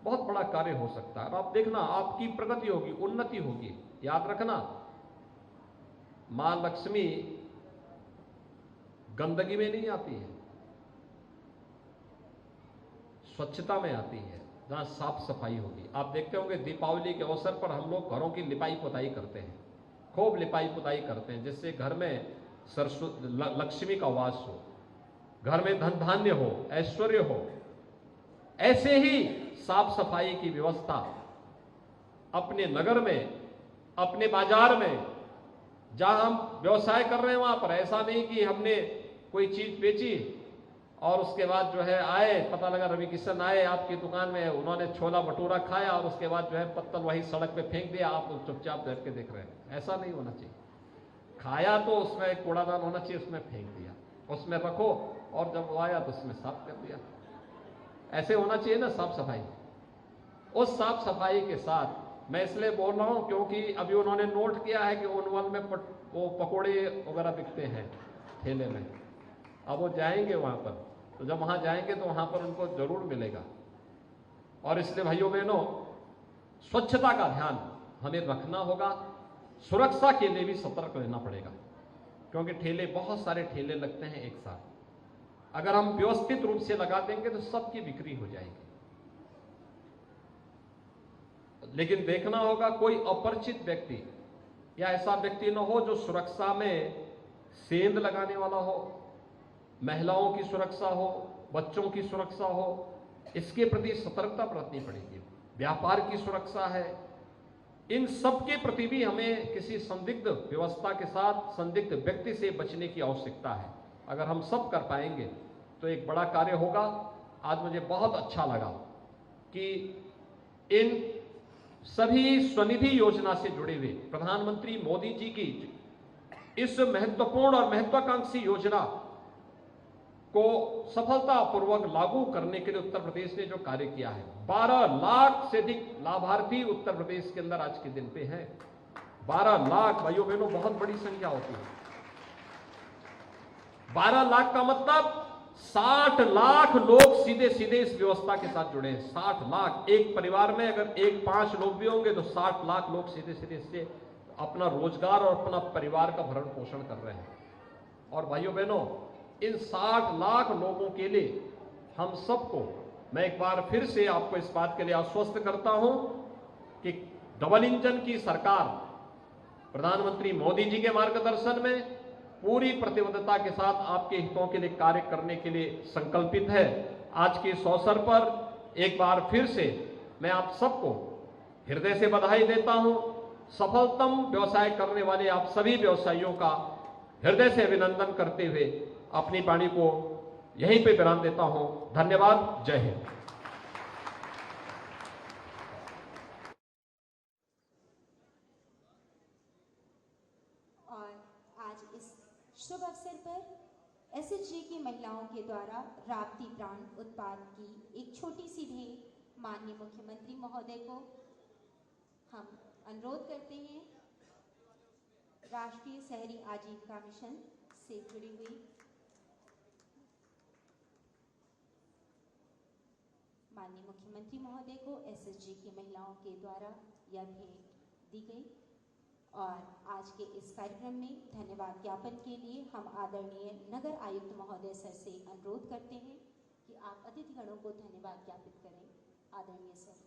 बहुत बड़ा कार्य हो सकता है। आप देखना, आपकी प्रगति होगी, उन्नति होगी। याद रखना, मां लक्ष्मी गंदगी में नहीं आती है, स्वच्छता में आती है, जहां साफ सफाई होगी। आप देखते होंगे दीपावली के अवसर पर हम लोग घरों की लिपाई पुताई करते हैं, खूब लिपाई पुताई करते हैं, जिससे घर में लक्ष्मी का वास हो, घर में धन धान्य हो, ऐश्वर्य हो। ऐसे ही साफ सफाई की व्यवस्था अपने नगर में, अपने बाजार में, जहां हम व्यवसाय कर रहे हैं वहां पर ऐसा नहीं कि हमने कोई चीज बेची और उसके बाद जो है आए, पता लगा रवि किशन आए आपकी दुकान में, उन्होंने छोला भटूरा खाया और उसके बाद जो है पत्तल वही सड़क पे फेंक दिया, आप चुपचाप बैठ के देख रहे हैं। ऐसा नहीं होना चाहिए। खाया तो उसमें एक कूड़ादान होना चाहिए, उसमें फेंक दिया, उसमें रखो, और जब वो आया तो उसमें साफ कर दिया। ऐसे होना चाहिए ना साफ सफाई। उस साफ सफाई के साथ मैं इसलिए बोल रहा हूं क्योंकि अभी उन्होंने नोट किया है कि ओनवल में वो पकोड़े वगैरह बिकते हैं ठेले में। अब वो जाएंगे वहां पर, तो जब वहां जाएंगे तो वहां पर उनको जरूर मिलेगा। और इसलिए भाइयों बहनों, स्वच्छता का ध्यान हमें रखना होगा। सुरक्षा के लिए भी सतर्क रहना पड़ेगा, क्योंकि ठेले, बहुत सारे ठेले लगते हैं एक साथ। अगर हम व्यवस्थित रूप से लगा देंगे तो सबकी बिक्री हो जाएगी। लेकिन देखना होगा कोई अपरिचित व्यक्ति या ऐसा व्यक्ति न हो जो सुरक्षा में सेंध लगाने वाला हो, महिलाओं की सुरक्षा हो, बच्चों की सुरक्षा हो। इसके प्रति सतर्कता बरतनी पड़ेगी। व्यापार की सुरक्षा है, इन सब के प्रति भी हमें किसी संदिग्ध व्यवस्था के साथ, संदिग्ध व्यक्ति से बचने की आवश्यकता है। अगर हम सब कर पाएंगे तो एक बड़ा कार्य होगा। आज मुझे बहुत अच्छा लगा कि इन सभी स्वनिधि योजना से जुड़े हुए प्रधानमंत्री मोदी जी की इस महत्वपूर्ण और महत्वाकांक्षी योजना को सफलतापूर्वक लागू करने के लिए उत्तर प्रदेश ने जो कार्य किया है, 12 लाख से अधिक लाभार्थी उत्तर प्रदेश के अंदर आज के दिन पे हैं। 12 लाख भाइयों बहनों, बहुत बड़ी संख्या होती है। 12 लाख का मतलब 60 लाख लोग सीधे सीधे इस व्यवस्था के साथ जुड़े हैं। 60 लाख, एक परिवार में अगर 5 लोग भी होंगे तो 60 लाख लोग सीधे सीधे इससे अपना रोजगार और अपना परिवार का भरण पोषण कर रहे हैं। और भाइयों बहनों, इन 60 लाख लोगों के लिए हम सबको मैं एक बार फिर से आपको इस बात के लिए आश्वस्त करता हूं कि डबल इंजन की सरकार प्रधानमंत्री मोदी जी के मार्गदर्शन में पूरी प्रतिबद्धता के साथ आपके हितों के लिए कार्य करने के लिए संकल्पित है। आज के इस अवसर पर एक बार फिर से मैं आप सबको हृदय से बधाई देता हूं। सफलतम व्यवसाय करने वाले आप सभी व्यवसायियों का हृदय से अभिनंदन करते हुए अपनी वाणी को यहीं पे विराम देता हूं। धन्यवाद। जय हिंद। और आज इस शुभ अवसर पर एसएचजी की महिलाओं के द्वारा राप्ती ब्रांड उत्पाद की एक छोटी सी भेंट माननीय मुख्यमंत्री महोदय को हम अनुरोध करते हैं। राष्ट्रीय शहरी आजीविका मिशन से जुड़ी हुई माननीय मुख्यमंत्री महोदय को एसएचजी की महिलाओं के द्वारा यह भेंट दी गई। और आज के इस कार्यक्रम में धन्यवाद ज्ञापन के लिए हम आदरणीय नगर आयुक्त महोदय सर से अनुरोध करते हैं कि आप अतिथिगणों को धन्यवाद ज्ञापित करें। आदरणीय सर।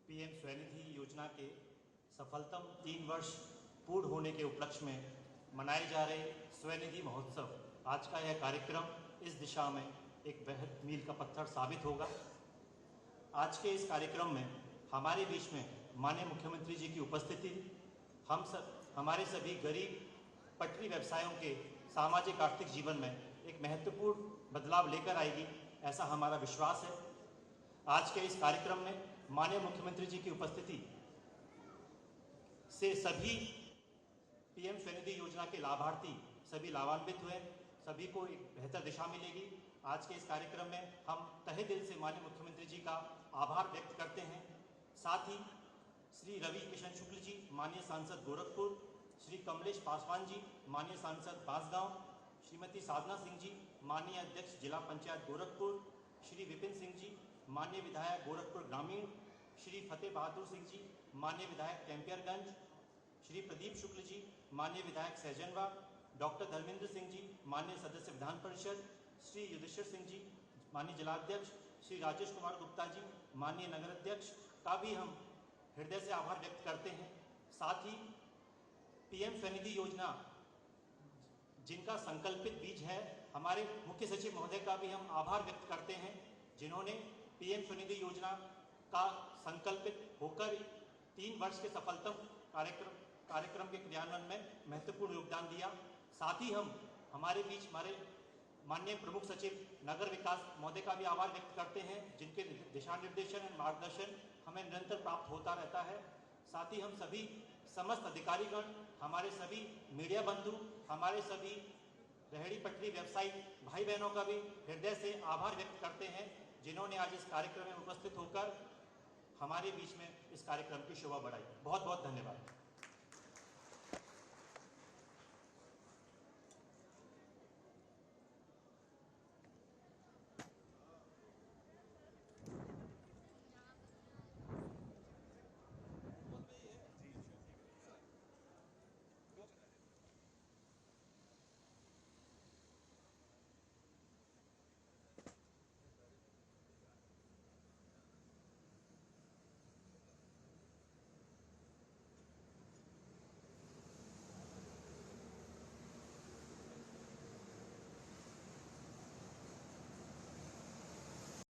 पीएम स्वनिधि योजना के सफलतम 3 वर्ष पूर्ण होने के उपलक्ष्य में मनाए जा रहे स्वनिधि महोत्सव, आज का यह कार्यक्रम इस दिशा में एक बेहद मील का पत्थर साबित होगा। आज के इस कार्यक्रम में हमारे बीच में माननीय मुख्यमंत्री जी की उपस्थिति हमारे सभी गरीब पटरी व्यवसायों के सामाजिक आर्थिक जीवन में एक महत्वपूर्ण बदलाव लेकर आएगी, ऐसा हमारा विश्वास है। आज के इस कार्यक्रम में माननीय मुख्यमंत्री जी की उपस्थिति से सभी पीएम स्वनिधि योजना के लाभार्थी सभी लाभान्वित हुए, सभी को एक बेहतर दिशा मिलेगी। आज के इस कार्यक्रम में हम तहे दिल से माननीय मुख्यमंत्री जी का आभार व्यक्त करते हैं। साथ ही श्री रवि किशन शुक्ल जी माननीय सांसद गोरखपुर, श्री कमलेश पासवान जी माननीय सांसद बांसगांव, श्रीमती साधना सिंह जी माननीय अध्यक्ष जिला पंचायत गोरखपुर, श्री विपिन सिंह जी माननीय विधायक गोरखपुर ग्रामीण, श्री फतेह बहादुर सिंह जी माननीय विधायक कैंपियरगंज, श्री प्रदीप शुक्ल जी माननीय विधायक सहजनवा, डॉक्टर धर्मेंद्र सिंह जी माननीय सदस्य विधान परिषद, श्री युधिष्ठिर सिंह जी माननीय जिलाध्यक्ष, श्री राजेश कुमार गुप्ता जी माननीय नगर अध्यक्ष का भी हम हृदय से आभार व्यक्त करते हैं। साथ ही पीएम स्वनिधि योजना जिनका संकल्पित बीज है, हमारे मुख्य सचिव महोदय का भी हम आभार व्यक्त करते हैं, जिन्होंने पीएम स्वनिधि योजना का संकल्पित होकर 3 वर्ष के सफलतम कार्यक्रम के क्रियान्वयन में महत्वपूर्ण योगदान दिया। साथ ही हम हमारे बीच हमारे माननीय प्रमुख सचिव नगर विकास महोदय का भी आभार व्यक्त करते हैं, जिनके दिशा निर्देशन और मार्गदर्शन हमें निरंतर प्राप्त होता रहता है। साथ ही हम सभी समस्त अधिकारीगण, हमारे सभी मीडिया बंधु, हमारे सभी रेहड़ी पटरी व्यवसायी भाई बहनों का भी हृदय से आभार व्यक्त करते हैं, जिन्होंने आज इस कार्यक्रम में उपस्थित होकर हमारे बीच में इस कार्यक्रम की शोभा बढ़ाई। बहुत बहुत धन्यवाद।